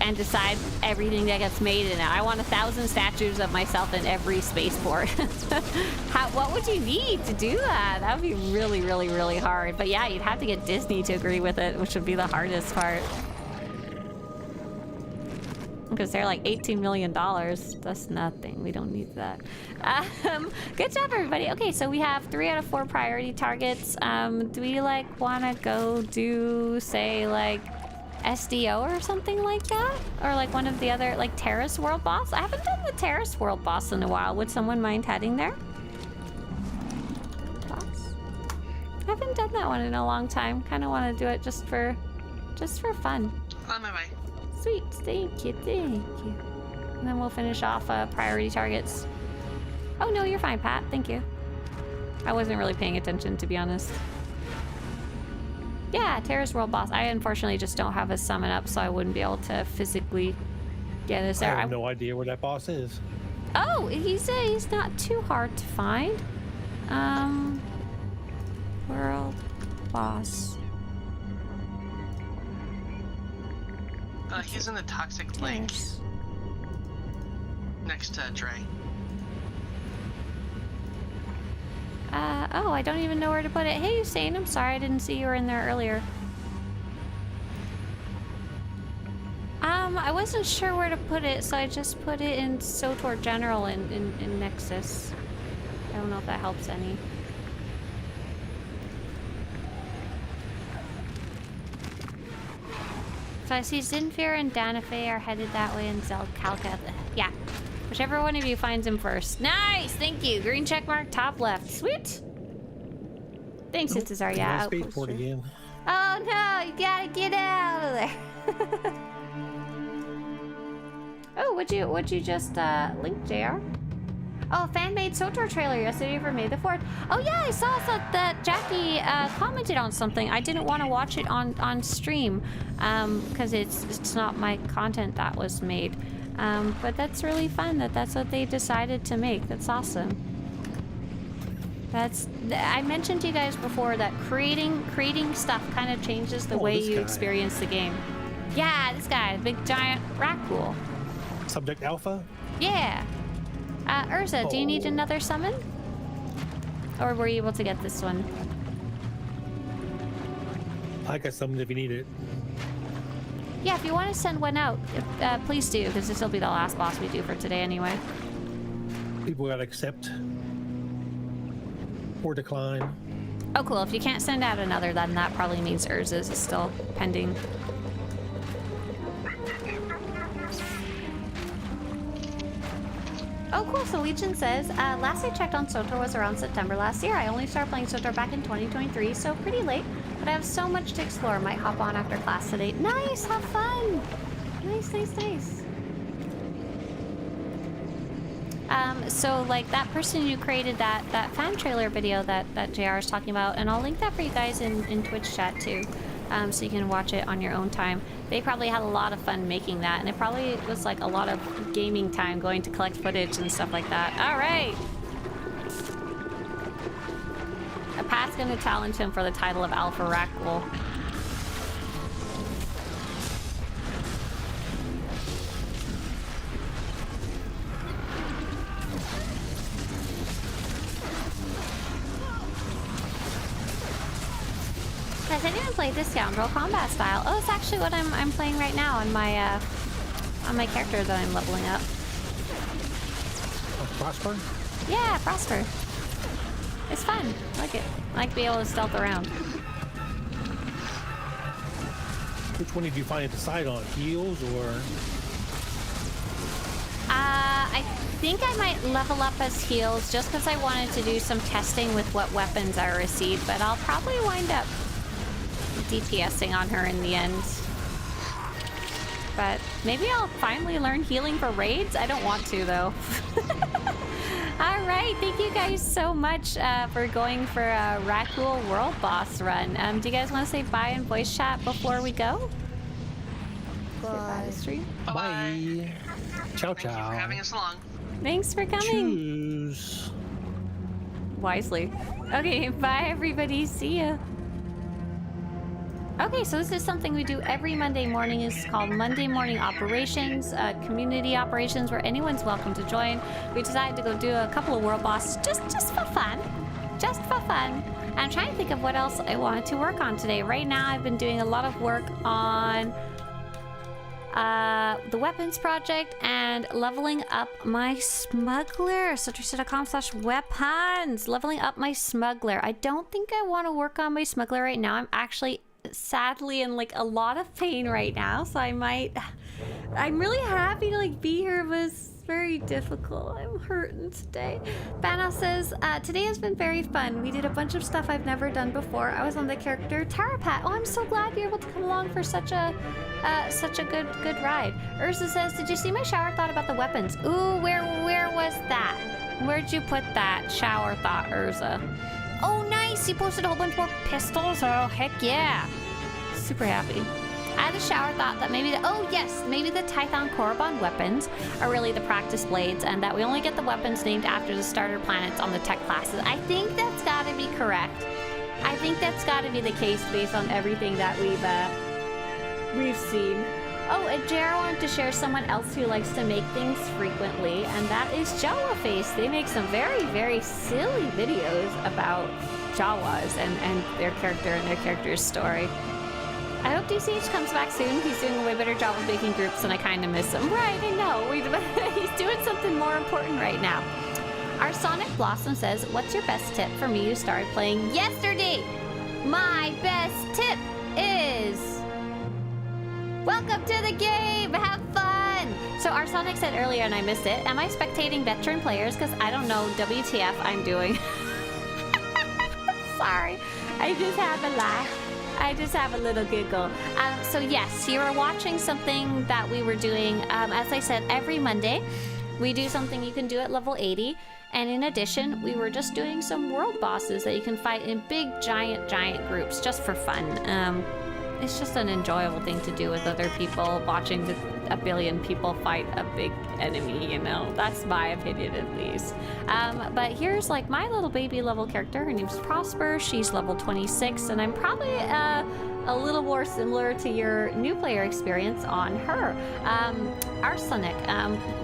and decide everything that gets made in it. I want 1,000 statues of myself in every spaceport. What would you need to do that? That would be really, really, really hard. But yeah, you'd have to get Disney to agree with it, which would be the hardest part. Because they're like $18 million. That's nothing. We don't need that. Good job, everybody. Okay, so we have 3 out of 4 priority targets. Do we like want to go do, say, like SDO or something like that? Or like one of the other, like Terrace World Boss? I haven't done the Terrace World Boss in a while. Would someone mind heading there? Boss? I haven't done that one in a long time. Kind of want to do it just for fun. On my way. Sweet, thank you. And then we'll finish off priority targets. Oh no, you're fine, Pat. Thank you. I wasn't really paying attention, to be honest. Yeah, Terrace World Boss. I unfortunately just don't have a summon up, so I wouldn't be able to physically get us there. I have no idea where that boss is. Oh, he's not too hard to find. World Boss. He's in the Toxic Lake. Next to Dre. Oh, I don't even know where to put it. Hey, Usain, I'm sorry I didn't see you were in there earlier. I wasn't sure where to put it, so I just put it in SWTOR General in Nexus. I don't know if that helps any. So I see Zinfir and Danafe are headed that way, and Zelkalka. Yeah. Whichever one of you finds him first. Nice! Thank you. Green check mark, top left. Sweet! Thanks, Cesar. Yeah, Spaceport again. Oh no! You gotta get out of there! Oh, would you just link JR? Oh, fan-made SWTOR trailer yesterday for May the 4th. Oh yeah, I saw that Jackie commented on something. I didn't want to watch it on stream because it's not my content that was made. But that's really fun that's what they decided to make. That's awesome. I mentioned to you guys before that creating stuff kind of changes the way you experience the game. Yeah, this guy, big giant Rakghoul. Subject Alpha? Yeah. Urza, do you need another summon? Or were you able to get this one? I got something if you need it. Yeah, if you want to send one out, please do, because this will be the last boss we do for today anyway. People gotta accept or decline. Oh, cool. If you can't send out another, then that probably means Urza's is still pending. Oh, cool. So Legion says, last I checked on SWTOR was around September last year. I only started playing SWTOR back in 2023, so pretty late. But I have so much to explore. Might hop on after class today. Nice! Have fun! Nice, nice, nice. So like that person who created that fan trailer video that JR is talking about, and I'll link that for you guys in Twitch chat too, so you can watch it on your own time. They probably had a lot of fun making that, and it probably was like a lot of gaming time going to collect footage and stuff like that. All right. Pat's gonna challenge him for the title of Alpha Rakghoul. Has anyone played this scoundrel combat style? Oh, it's actually what I'm playing right now on my character that I'm leveling up. Prosper? Yeah, Prosper. It's fun. I like it. I like to be able to stealth around. Which one did you finally decide on? Heals or? I think I might level up as heals just because I wanted to do some testing with what weapons I receive, but I'll probably wind up DPSing on her in the end. But maybe I'll finally learn healing for raids. I don't want to though. All right, thank you guys so much for going for a Rakghoul World Boss run. Do you guys want to say bye in voice chat before we go? Bye. Bye. Ciao, ciao. Thank you for having us along. Thanks for coming. Choose Wisely. Okay, bye everybody. See ya. Okay, so this is something we do every Monday morning. It's called Monday Morning Operations, community operations where anyone's welcome to join. We decided to go do a couple of world bosses just for fun. Just for fun. I'm trying to think of what else I wanted to work on today. Right now I've been doing a lot of work on the weapons project and leveling up my smuggler. SWTORista.com/weapons. Leveling up my smuggler. I don't think I want to work on my smuggler right now. I'm actually sadly in like a lot of pain right now, so I'm really happy to like be here, but it's very difficult. I'm hurting today. Bana says, today has been very fun. We did a bunch of stuff I've never done before. I was on the character Tarapat. Oh, I'm so glad you're able to come along for such a good ride. Urza says, did you see my shower thought about the weapons? Ooh, where was that? Where'd you put that shower thought, Urza? Oh, nice! You posted a whole bunch more pistols. Oh, heck yeah! Super happy. I had a shower thought that maybe maybe the Tython Korriban weapons are really the practice blades, and that we only get the weapons named after the starter planets on the tech classes. I think that's got to be correct. I think that's got to be the case based on everything that we've seen. Oh, and JR wanted to share someone else who likes to make things frequently, and that is Jawaface. They make some very, very silly videos about Jawas and their character and their character's story. I hope DCH comes back soon. He's doing a way better job of making groups, and I kind of miss him. Right, I know. He's doing something more important right now. Our Sonic Blossom says, what's your best tip for me who started playing yesterday? My best tip is... welcome to the game! Have fun! So our Sonic said earlier, and I missed it, am I spectating veteran players? Because I don't know WTF I'm doing. Sorry. I just have a laugh. I just have a little giggle. So yes, you were watching something that we were doing. As I said, every Monday, we do something you can do at level 80. And in addition, we were just doing some world bosses that you can fight in big, giant groups just for fun. It's just an enjoyable thing to do with other people, watching a billion people fight a big enemy, you know? That's my opinion, at least. But here's like my little baby level character. Her name's Prosper. She's level 26, and I'm probably a little more similar to your new player experience on her. Arsenic,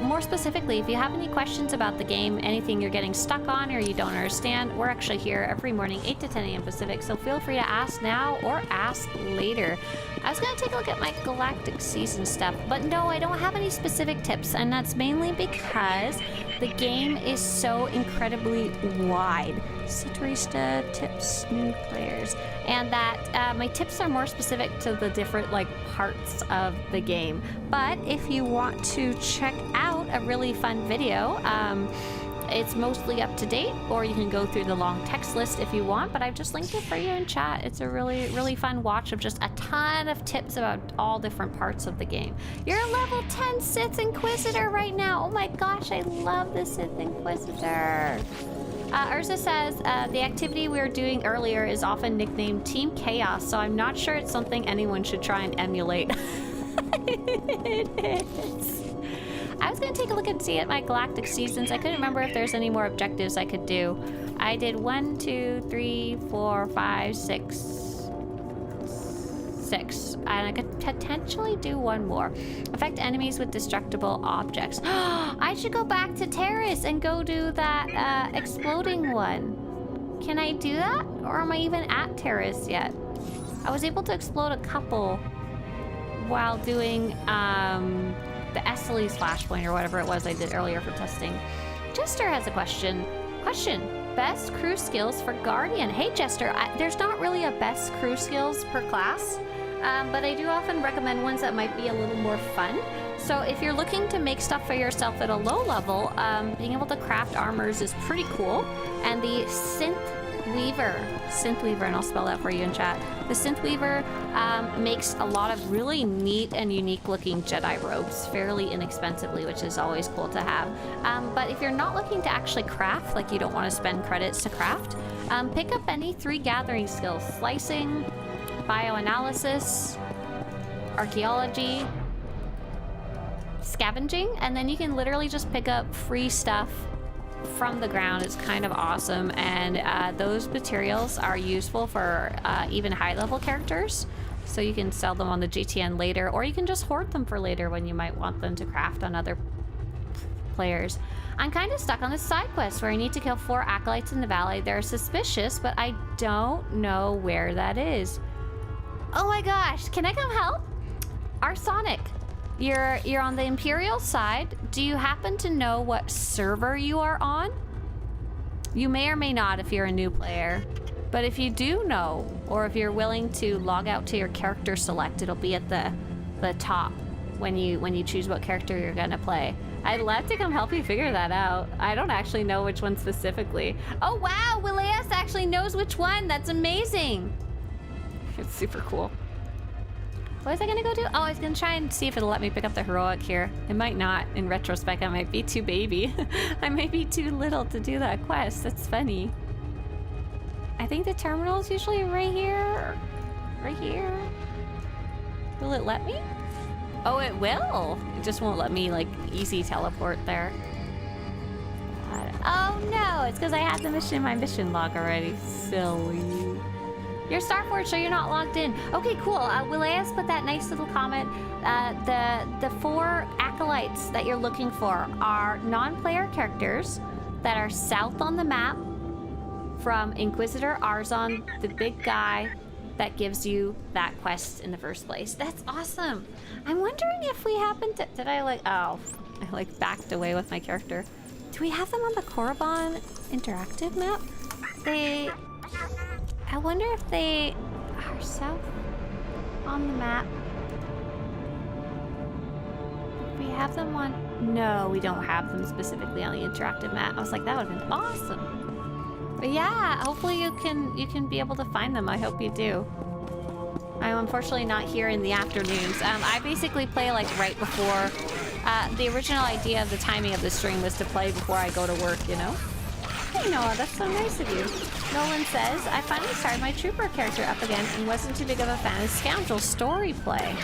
more specifically, if you have any questions about the game, anything you're getting stuck on or you don't understand, we're actually here every morning, 8 to 10 a.m. Pacific, so feel free to ask now or ask later. I was gonna take a look at my Galactic Season stuff, but no, I don't have any specific tips, and that's mainly because the game is so incredibly wide. Swtorista tips new players, and that my tips are more specific to the different like parts of the game. But if you want to check out a really fun video, it's mostly up to date, or you can go through the long text list if you want, but I've just linked it for you in chat. It's a really fun watch of just a ton of tips about all different parts of the game. You're a level 10 Sith Inquisitor right now. Oh my gosh, I love the Sith Inquisitor. Urza says, the activity we were doing earlier is often nicknamed Team Chaos, so I'm not sure it's something anyone should try and emulate. It is. I was gonna take a look and see at my Galactic Seasons. I couldn't remember if there's any more objectives I could do. I did 1, 2, 3, 4, 5, 6. And I could potentially do one more. Affect enemies with destructible objects. I should go back to Terrace and go do that exploding one. Can I do that? Or am I even at Terrace yet? I was able to explode a couple while doing the Esseles flashpoint or whatever it was I did earlier for testing. Jester has a question. Best crew skills for Guardian. Hey Jester, there's not really a best crew skills per class, but I do often recommend ones that might be a little more fun. So if you're looking to make stuff for yourself at a low level, being able to craft armors is pretty cool. And the Synth Weaver, and I'll spell that for you in chat. The Synth Weaver makes a lot of really neat and unique looking Jedi robes fairly inexpensively, which is always cool to have. But if you're not looking to actually craft, like you don't want to spend credits to craft, pick up any 3 gathering skills: slicing, bioanalysis, archaeology, scavenging, and then you can literally just pick up free stuff from the ground. It's kind of awesome, and those materials are useful for even high-level characters, so you can sell them on the GTN later, or you can just hoard them for later when you might want them to craft on other players. I'm kind of stuck on this side quest where I need to kill 4 acolytes in the valley. They're suspicious, but I don't know where that is. Oh my gosh, can I come help? Arsonic, you're on the Imperial side. Do you happen to know what server you are on? You may or may not if you're a new player, but if you do know, or if you're willing to log out to your character select, it'll be at the top when you choose what character you're gonna play. I'd love to come help you figure that out. I don't actually know which one specifically. Oh wow, Wileas actually knows which one. That's amazing. It's super cool. What was I gonna go do? Oh, I was gonna try and see if it'll let me pick up the heroic here. It might not. In retrospect, I might be too baby. I might be too little to do that quest. That's funny. I think the terminal is usually right here. Right here. Will it let me? Oh, it will. It just won't let me, like, easy teleport there. Oh no, it's because I had my mission log already. Silly. You're Starforge, so you're not logged in. Okay, cool. Wileas put that nice little comment. The 4 acolytes that you're looking for are non-player characters that are south on the map from Inquisitor Arzon, the big guy that gives you that quest in the first place. That's awesome. I'm wondering if we happen to... Did I like... Oh, I like backed away with my character. Do we have them on the Korriban interactive map? I wonder if they are south on the map. We have them on... No, we don't have them specifically on the interactive map. I was like, that would have been awesome. But yeah, hopefully you can be able to find them. I hope you do. I'm unfortunately not here in the afternoons. I basically play like right before... the original idea of the timing of the stream was to play before I go to work, you know? Hey Noah, that's so nice of you. Nolan says, I finally started my trooper character up again and wasn't too big of a fan of Scoundrel story play.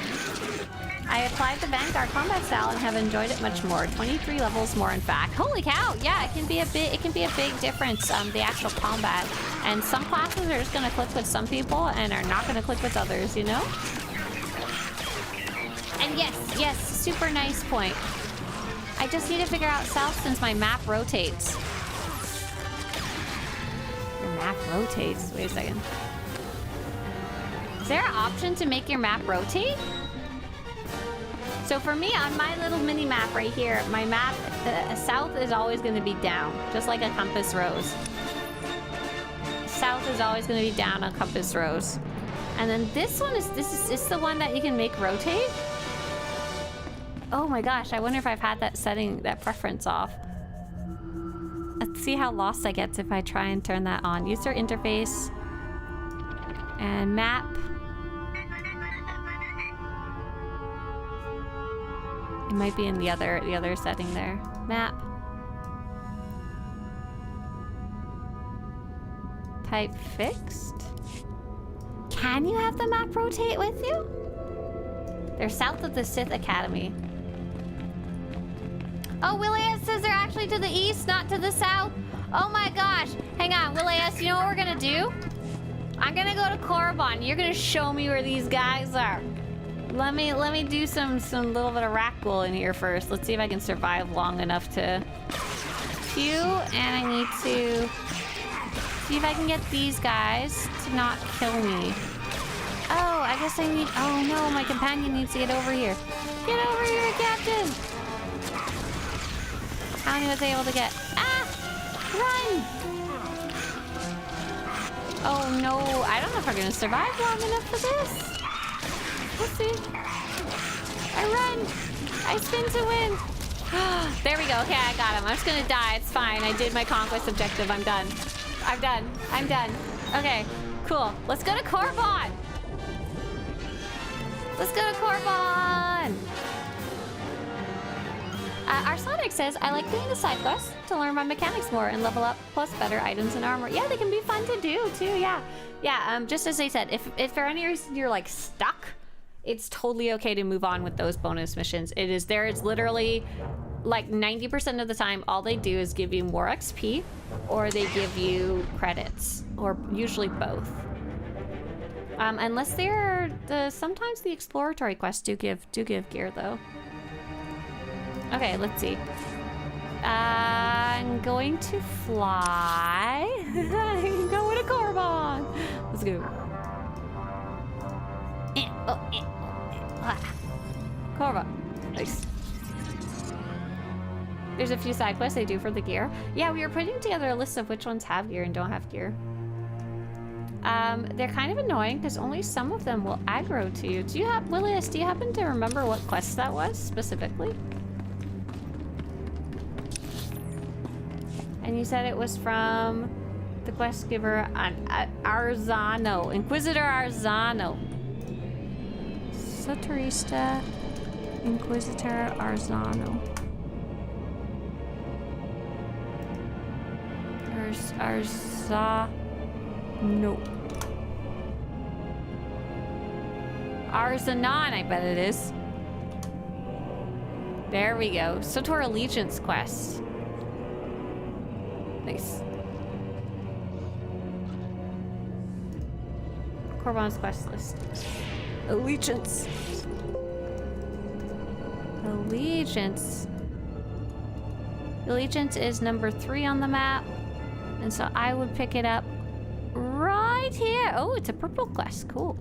I applied the Vanguard combat style and have enjoyed it much more. 23 levels more, in fact. Holy cow! Yeah, it can be a big difference. The actual combat, and some classes are just gonna click with some people and are not gonna click with others. You know. And yes, super nice point. I just need to figure out south since my map rotates. Your map rotates. Wait a second. Is there an option to make your map rotate? So for me, on my little mini map right here, my map, south is always going to be down, just like a compass rose. South is always going to be down on compass rose. And then this one is the one that you can make rotate? Oh my gosh, I wonder if I've had that setting, that preference off. Let's see how lost I get if I try and turn that on. User interface and map. It might be in the other setting there. Map. Type fixed. Can you have the map rotate with you? They're south of the Sith Academy. Oh, William says they're actually to the east, not to the south. Oh my gosh. Hang on, William, you know what we're gonna do? I'm gonna go to Korriban. You're gonna show me where these guys are. Let me do some little bit of Rakghoul in here first. Let's see if I can survive long enough to queue, and I need to see if I can get these guys to not kill me. Oh, I guess I need. Oh no, my companion needs to get over here. Get over here, Captain. How many was I able to get? Ah, run! Oh no, I don't know if we're gonna survive long enough for this. Let's see. I run. I spin to win. There we go. Okay, I got him. I'm just gonna die. It's fine. I did my conquest objective. I'm done. I'm done. I'm done. Okay, cool. Let's go to Korriban. Let's go to Korriban. Arsonic says, I like doing the side quests to learn my mechanics more and level up, plus better items and armor. Yeah, they can be fun to do too. Yeah. Yeah, just as I said, if for any reason you're like stuck, it's totally okay to move on with those bonus missions. It's literally like 90% of the time, all they do is give you more XP or they give you credits, or usually both. Unless they're sometimes the exploratory quests do give gear though. Okay, let's see. I'm going to fly. I'm going to Korriban. Let's go. Korriban. Nice. There's a few side quests they do for the gear. Yeah, we were putting together a list of which ones have gear and don't have gear. They're kind of annoying because only some of them will aggro to you. Willis, do you happen to remember what quest that was specifically? And you said it was from the quest giver on Arzano, Inquisitor Arzano. Swtorista, Inquisitor Arzano. No. Arzanon, I bet it is. There we go. SWTOR Allegiance quest. Nice. Korriban's quest list. Allegiance. Allegiance. Allegiance is number 3 on the map. And so I would pick it up right here. Oh, it's a purple quest. Cool.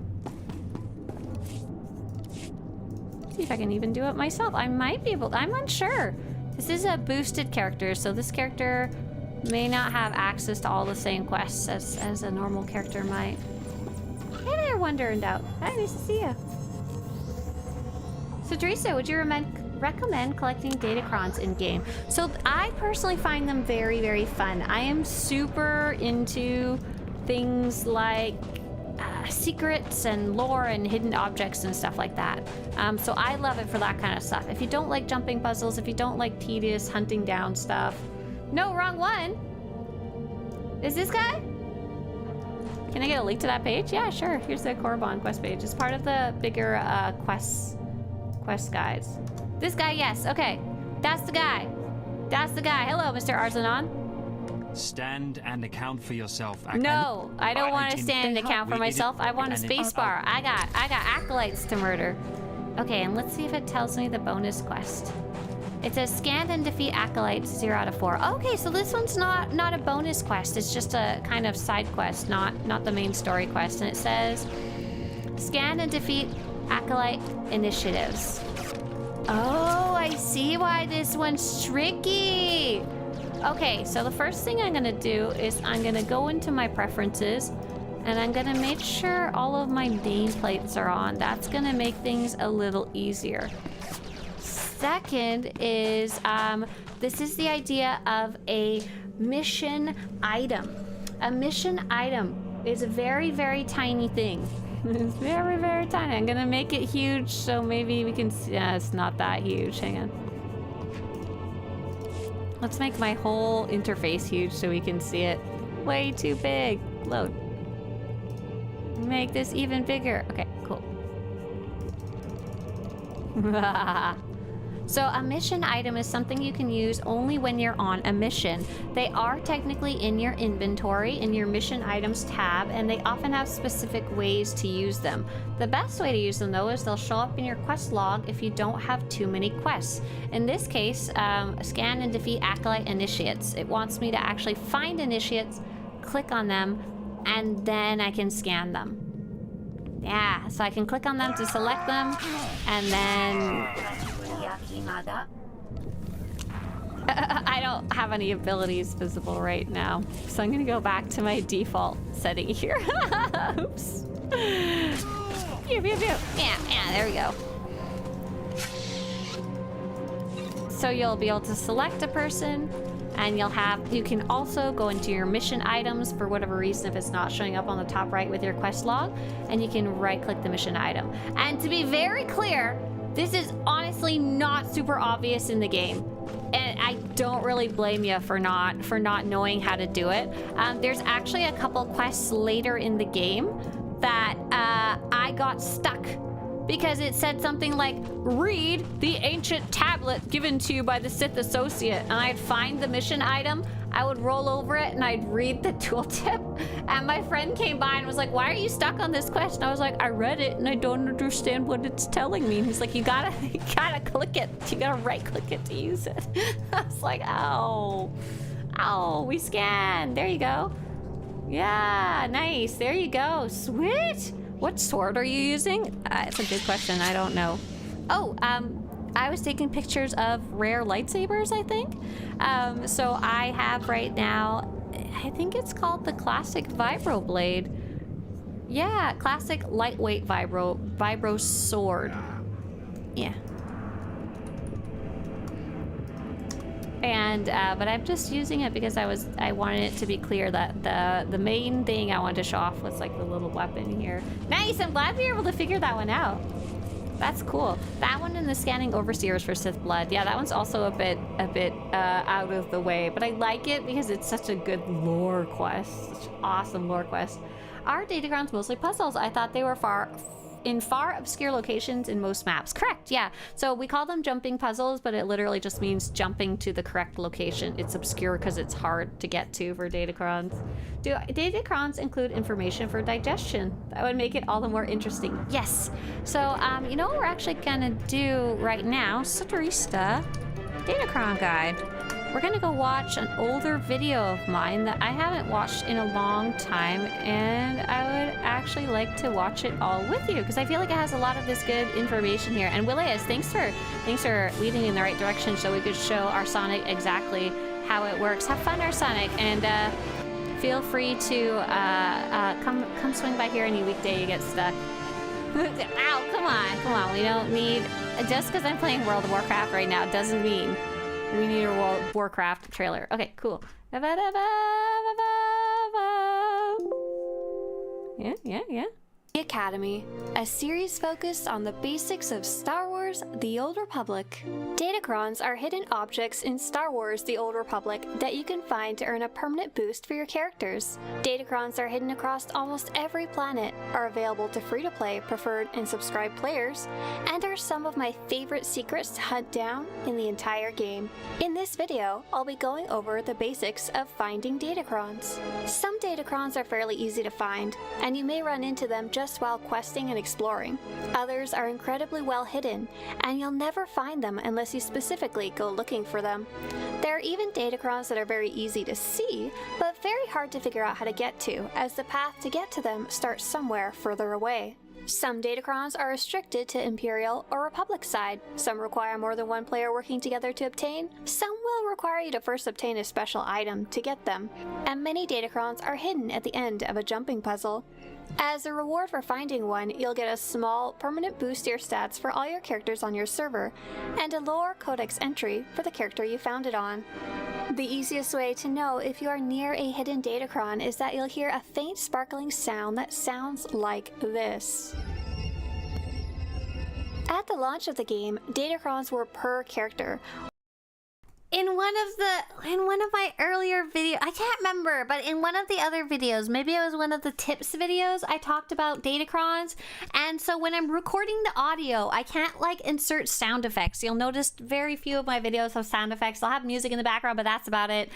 See if I can even do it myself. I might be able to. I'm unsure. This is a boosted character, so this character may not have access to all the same quests as a normal character might. Hey there, Wonder and Doubt. Hi, nice to see you. So, Teresa, would you recommend collecting Datacrons in-game? So, I personally find them very, very fun. I am super into things like secrets and lore and hidden objects and stuff like that. So I love it for that kind of stuff. If you don't like jumping puzzles, if you don't like tedious hunting down stuff, no, wrong one. Is this guy? Can I get a link to that page? Yeah, sure. Here's the Korriban quest page. It's part of the bigger quest guides. This guy, yes. Okay. That's the guy. That's the guy. Hello, Mr. Arzanon. Stand and account for yourself. No, I don't want to stand and account for myself. I want a space bar. I got acolytes to murder. Okay, and let's see if it tells me the bonus quest. It says scan and defeat acolytes 0 out of 4. Okay, so this one's not a bonus quest. It's just a kind of side quest, not the main story quest. And it says scan and defeat acolyte initiatives. Oh, I see why this one's tricky. Okay, so the first thing I'm gonna do is I'm gonna go into my preferences and I'm gonna make sure all of my nameplates are on. That's gonna make things a little easier. Second is, this is the idea of a mission item. A mission item is a very, very tiny thing. It's very, very tiny. I'm gonna make it huge so maybe we can see. Yeah, it's not that huge. Hang on. Let's make my whole interface huge so we can see it. Way too big. Load. Make this even bigger. Okay, cool. So a mission item is something you can use only when you're on a mission. They are technically in your inventory, in your mission items tab, and they often have specific ways to use them. The best way to use them though is they'll show up in your quest log if you don't have too many quests. In this case, scan and defeat acolyte initiates. It wants me to actually find initiates, click on them, and then I can scan them. Yeah, so I can click on them to select them, and then... I don't have any abilities visible right now, so I'm gonna go back to my default setting here. Oops. Pew, pew, pew. Yeah, there we go. So you'll be able to select a person, and you can also go into your mission items for whatever reason if it's not showing up on the top right with your quest log, and you can right-click the mission item. And to be very clear, this is honestly not super obvious in the game. And I don't really blame you for not knowing how to do it. There's actually a couple quests later in the game that I got stuck because it said something like, read the ancient tablet given to you by the Sith Associate. And I'd find the mission item, I would roll over it, and I'd read the tooltip. And my friend came by and was like, why are you stuck on this quest? And I was like, I read it and I don't understand what it's telling me. And he's like, you gotta click it. You gotta right click it to use it. I was like, ow, we scanned. There you go. Yeah, nice. There you go. Sweet. What sword are you using? It's a good question. I don't know. Oh, I was taking pictures of rare lightsabers, I think. So I have right now, I think it's called the Classic Vibro Blade. Yeah, Classic Lightweight Vibro Sword. Yeah. And but I'm just using it because I wanted it to be clear that the main thing I wanted to show off was like the little weapon here. Nice, I'm glad we were able to figure that one out. That's cool. That one and the scanning overseers for Sith blood. Yeah, that one's also a bit out of the way, but I like it because it's such a good lore quest. Such an awesome lore quest. Are Datacrons mostly puzzles? I thought they were in far obscure locations in most maps. Correct, yeah. So we call them jumping puzzles, but it literally just means jumping to the correct location. It's obscure because it's hard to get to for Datacrons. Do Datacrons include information for digestion? That would make it all the more interesting. Yes. So, you know what we're actually gonna do right now? Swtorista Datacron guide. We're gonna go watch an older video of mine that I haven't watched in a long time, and I would actually like to watch it all with you because I feel like it has a lot of this good information here. And Willius, thanks for leading in the right direction so we could show our Sonic exactly how it works. Have fun, our Sonic, and feel free to come swing by here any weekday you get stuck. Ow, come on. We don't need, just because I'm playing World of Warcraft right now doesn't mean we need a World of Warcraft trailer. Okay, cool. Yeah. Academy, a series focused on the basics of Star Wars: The Old Republic. Datacrons are hidden objects in Star Wars: The Old Republic that you can find to earn a permanent boost for your characters. Datacrons are hidden across almost every planet, are available to free-to-play, preferred, and subscribed players, and are some of my favorite secrets to hunt down in the entire game. In this video, I'll be going over the basics of finding Datacrons. Some Datacrons are fairly easy to find, and you may run into them just while questing and exploring. Others are incredibly well hidden, and you'll never find them unless you specifically go looking for them. There are even Datacrons that are very easy to see, but very hard to figure out how to get to, as the path to get to them starts somewhere further away. Some Datacrons are restricted to Imperial or Republic side. Some require more than one player working together to obtain. Some will require you to first obtain a special item to get them. And many Datacrons are hidden at the end of a jumping puzzle. As a reward for finding one, you'll get a small, permanent boost to your stats for all your characters on your server, and a lower codex entry for the character you found it on. The easiest way to know if you are near a hidden Datacron is that you'll hear a faint sparkling sound that sounds like this. At the launch of the game, Datacrons were per character. In one of my earlier videos, I can't remember, but in one of the other videos, maybe it was one of the tips videos, I talked about Datacrons, and so when I'm recording the audio, I can't like insert sound effects. You'll notice very few of my videos have sound effects. I'll have music in the background, but that's about it.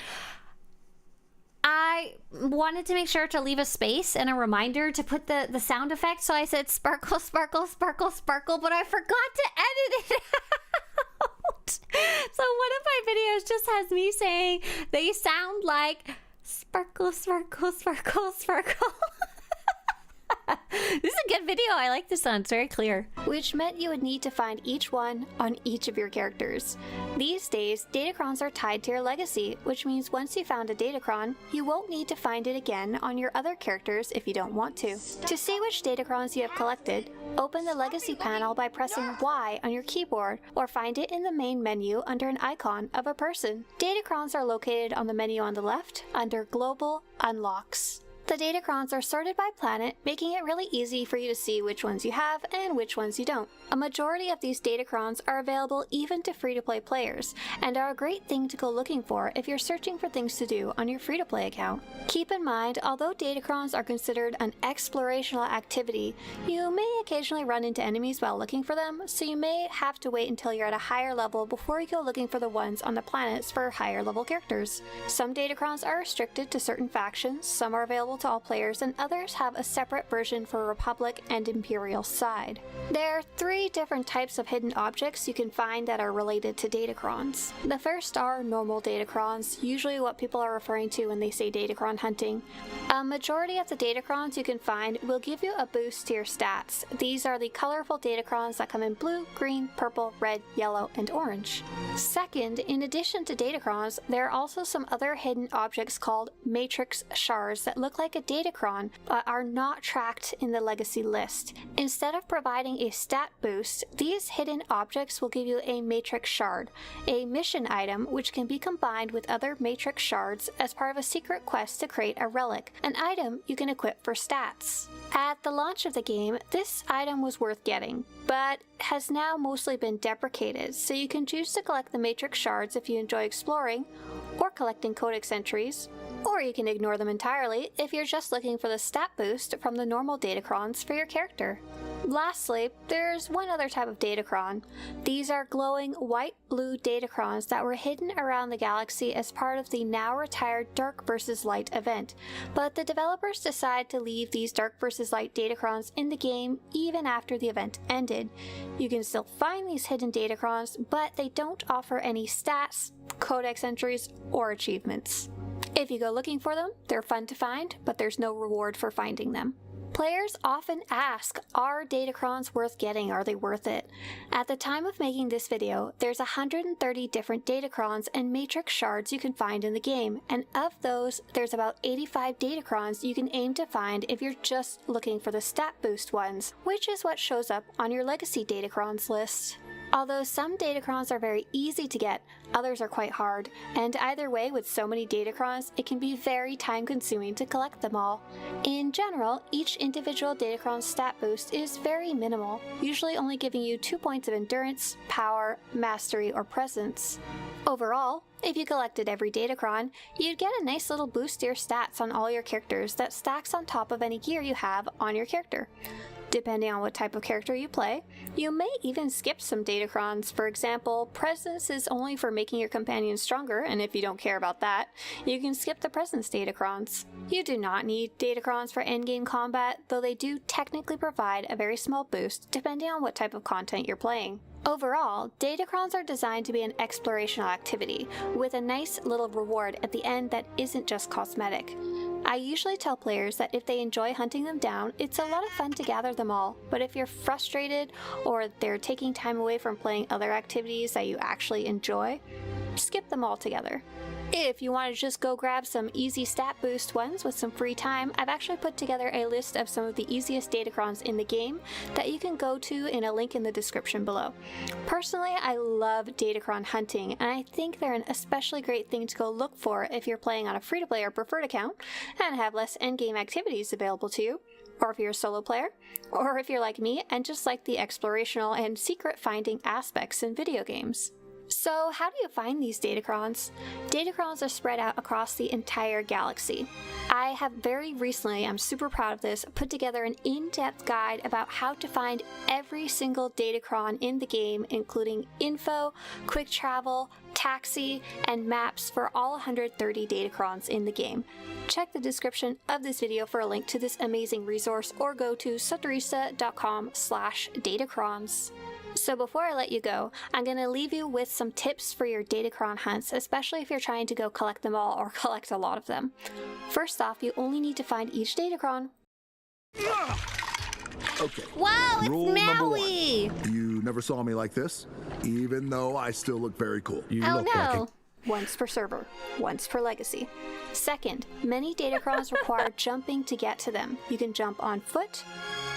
I wanted to make sure to leave a space and a reminder to put the sound effect, so I said sparkle, sparkle, sparkle, sparkle, but I forgot to edit it out. So one of my videos just has me saying they sound like sparkle, sparkle, sparkle, sparkle. This is a good video. I like this one. It's very clear. Which meant you would need to find each one on each of your characters. These days, Datacrons are tied to your legacy, which means once you found a Datacron, you won't need to find it again on your other characters if you don't want to. To see which Datacrons you have collected, open the legacy panel by pressing Y on your keyboard, or find it in the main menu under an icon of a person. Datacrons are located on the menu on the left under Global Unlocks. The Datacrons are sorted by planet, making it really easy for you to see which ones you have and which ones you don't. A majority of these Datacrons are available even to free-to-play players, and are a great thing to go looking for if you're searching for things to do on your free-to-play account. Keep in mind, although Datacrons are considered an explorational activity, you may occasionally run into enemies while looking for them, so you may have to wait until you're at a higher level before you go looking for the ones on the planets for higher level characters. Some Datacrons are restricted to certain factions, some are available to all players, and others have a separate version for Republic and Imperial side. There are 3 different types of hidden objects you can find that are related to Datacrons. The first are normal Datacrons, usually what people are referring to when they say Datacron hunting. A majority of the Datacrons you can find will give you a boost to your stats. These are the colorful Datacrons that come in blue, green, purple, red, yellow, and orange. Second, in addition to Datacrons, there are also some other hidden objects called Matrix Shards that look like a Datacron but are not tracked in the legacy list. Instead of providing a stat boost, these hidden objects will give you a Matrix Shard, a mission item which can be combined with other Matrix Shards as part of a secret quest to create a relic, an item you can equip for stats. At the launch of the game, this item was worth getting, but has now mostly been deprecated, so you can choose to collect the Matrix Shards if you enjoy exploring, or collecting codex entries, or you can ignore them entirely if you're just looking for the stat boost from the normal Datacrons for your character. Lastly, there's one other type of Datacron. These are glowing white-blue Datacrons that were hidden around the galaxy as part of the now retired Dark vs. Light event, but the developers decided to leave these Dark vs. Light Datacrons in the game even after the event ended. You can still find these hidden Datacrons, but they don't offer any stats, codex entries, or achievements. If you go looking for them, they're fun to find, but there's no reward for finding them. Players often ask, are Datacrons worth getting? Are they worth it? At the time of making this video, there's 130 different Datacrons and Matrix Shards you can find in the game, and of those, there's about 85 Datacrons you can aim to find if you're just looking for the stat boost ones, which is what shows up on your Legacy Datacrons list. Although some Datacrons are very easy to get, others are quite hard, and either way, with so many Datacrons, it can be very time-consuming to collect them all. In general, each individual Datacron stat boost is very minimal, usually only giving you 2 points of endurance, power, mastery, or presence. Overall, if you collected every Datacron, you'd get a nice little boost to your stats on all your characters that stacks on top of any gear you have on your character. Depending on what type of character you play, you may even skip some Datacrons. For example, Presence is only for making your companions stronger, and if you don't care about that, you can skip the Presence Datacrons. You do not need Datacrons for endgame combat, though they do technically provide a very small boost depending on what type of content you're playing. Overall, Datacrons are designed to be an explorational activity, with a nice little reward at the end that isn't just cosmetic. I usually tell players that if they enjoy hunting them down, it's a lot of fun to gather them all, but if you're frustrated or they're taking time away from playing other activities that you actually enjoy, skip them all together. If you want to just go grab some easy stat boost ones with some free time, I've actually put together a list of some of the easiest Datacrons in the game that you can go to in a link in the description below. Personally, I love Datacron hunting, and I think they're an especially great thing to go look for if you're playing on a free-to-play or preferred account and have less endgame activities available to you, or if you're a solo player, or if you're like me and just like the explorational and secret finding aspects in video games. So how do you find these Datacrons? Datacrons are spread out across the entire galaxy. I have very recently, I'm super proud of this, put together an in-depth guide about how to find every single Datacron in the game, including info, quick travel, taxi, and maps for all 130 Datacrons in the game. Check the description of this video for a link to this amazing resource, or go to Swtorista.com/Datacrons. So before I let you go, I'm going to leave you with some tips for your Datacron hunts, especially if you're trying to go collect them all or collect a lot of them. First off, you only need to find each Datacron. Okay. Whoa, it's Rule number Maui! 1. You never saw me like this, even though I still look very cool. You Oh look no! like it. Once per server, once per legacy. Second, many Datacrons require jumping to get to them. You can jump on foot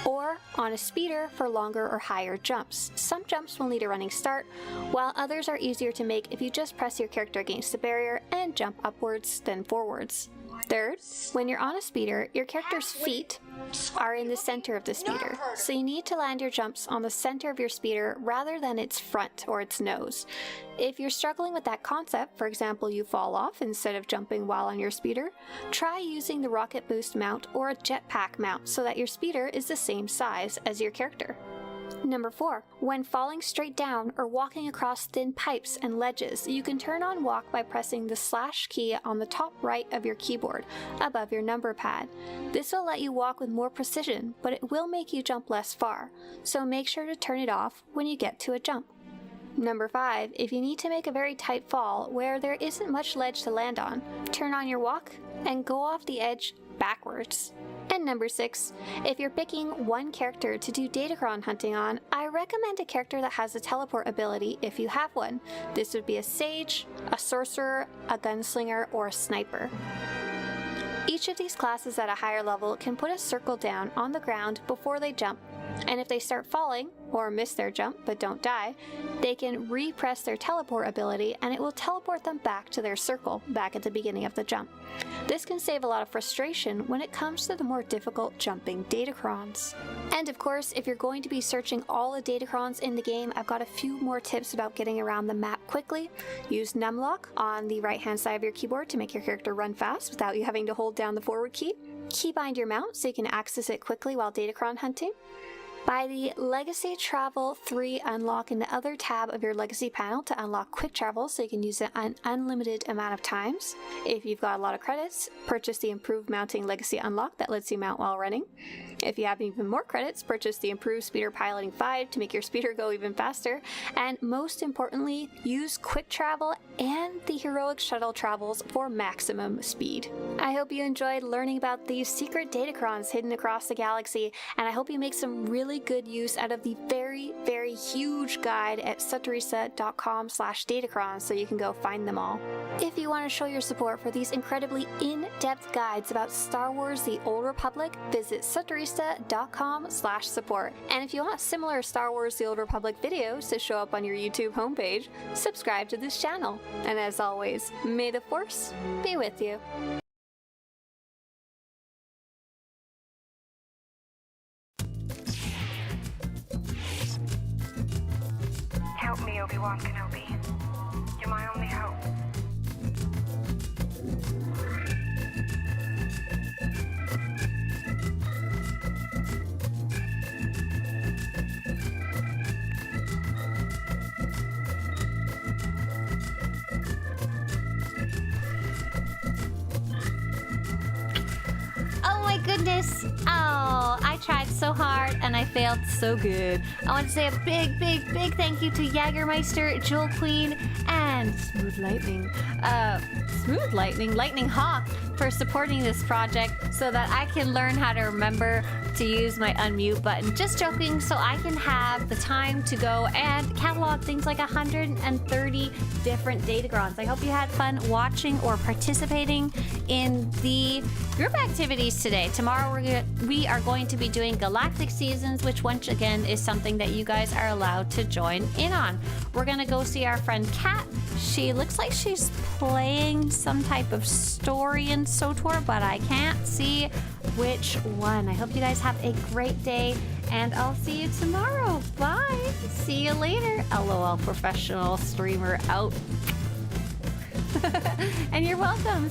or on a speeder for longer or higher jumps. Some jumps will need a running start, while others are easier to make if you just press your character against the barrier and jump upwards then forwards. Third, when you're on a speeder, your character's feet are in the center of the speeder, so you need to land your jumps on the center of your speeder rather than its front or its nose. If you're struggling with that concept, for example you fall off instead of jumping while on your speeder, try using the rocket boost mount or a jetpack mount so that your speeder is the same size as your character. Number 4. When falling straight down or walking across thin pipes and ledges, you can turn on walk by pressing the slash key on the top right of your keyboard, above your number pad. This will let you walk with more precision, but it will make you jump less far, so make sure to turn it off when you get to a jump. Number 5. If you need to make a very tight fall where there isn't much ledge to land on, turn on your walk and go off the edge backwards. And number 6, if you're picking one character to do Datacron hunting on, I recommend a character that has a teleport ability if you have one. This would be a sage, a sorcerer, a gunslinger, or a sniper. Each of these classes at a higher level can put a circle down on the ground before they jump, and if they start falling, or miss their jump but don't die, they can repress their teleport ability and it will teleport them back to their circle, back at the beginning of the jump. This can save a lot of frustration when it comes to the more difficult jumping Datacrons. And of course, if you're going to be searching all the Datacrons in the game, I've got a few more tips about getting around the map quickly. Use numlock on the right hand side of your keyboard to make your character run fast without you having to hold down the forward key. Keybind your mount so you can access it quickly while Datacron hunting. Buy the Legacy Travel 3 unlock in the other tab of your Legacy panel to unlock quick travel so you can use it an unlimited amount of times. If you've got a lot of credits, purchase the Improved Mounting Legacy unlock that lets you mount while running. If you have even more credits, purchase the Improved Speeder Piloting 5 to make your speeder go even faster. And most importantly, use quick travel and the Heroic Shuttle travels for maximum speed. I hope you enjoyed learning about these secret Datacrons hidden across the galaxy, and I hope you make some really really good use out of the very, very huge guide at SWTORista.com/Datacron, so you can go find them all. If you want to show your support for these incredibly in-depth guides about Star Wars The Old Republic, visit SWTORista.com/support. And if you want similar Star Wars The Old Republic videos to show up on your YouTube homepage, subscribe to this channel. And as always, may the Force be with you. Help me, Obi-Wan Kenobi. You're my only hope. Oh my goodness. Oh, I tried so hard and I failed so good. I want to say a big, big, big thank you to Jagermeister, Jewel Queen, and Lightning Hawk for supporting this project so that I can learn how to remember to use my unmute button. Just joking, so I can have the time to go and catalog things like 130 different Datacrons. I hope you had fun watching or participating in the group activities today. Tomorrow we are going to be doing Galactic Seasons, which once again is something that you guys are allowed to join in on. We're gonna go see our friend Kat. She looks like she's playing some type of story in SWTOR, but I can't see which one. I hope you guys have a great day, and I'll see you tomorrow. Bye. See you later. LOL, professional streamer out. And you're welcome.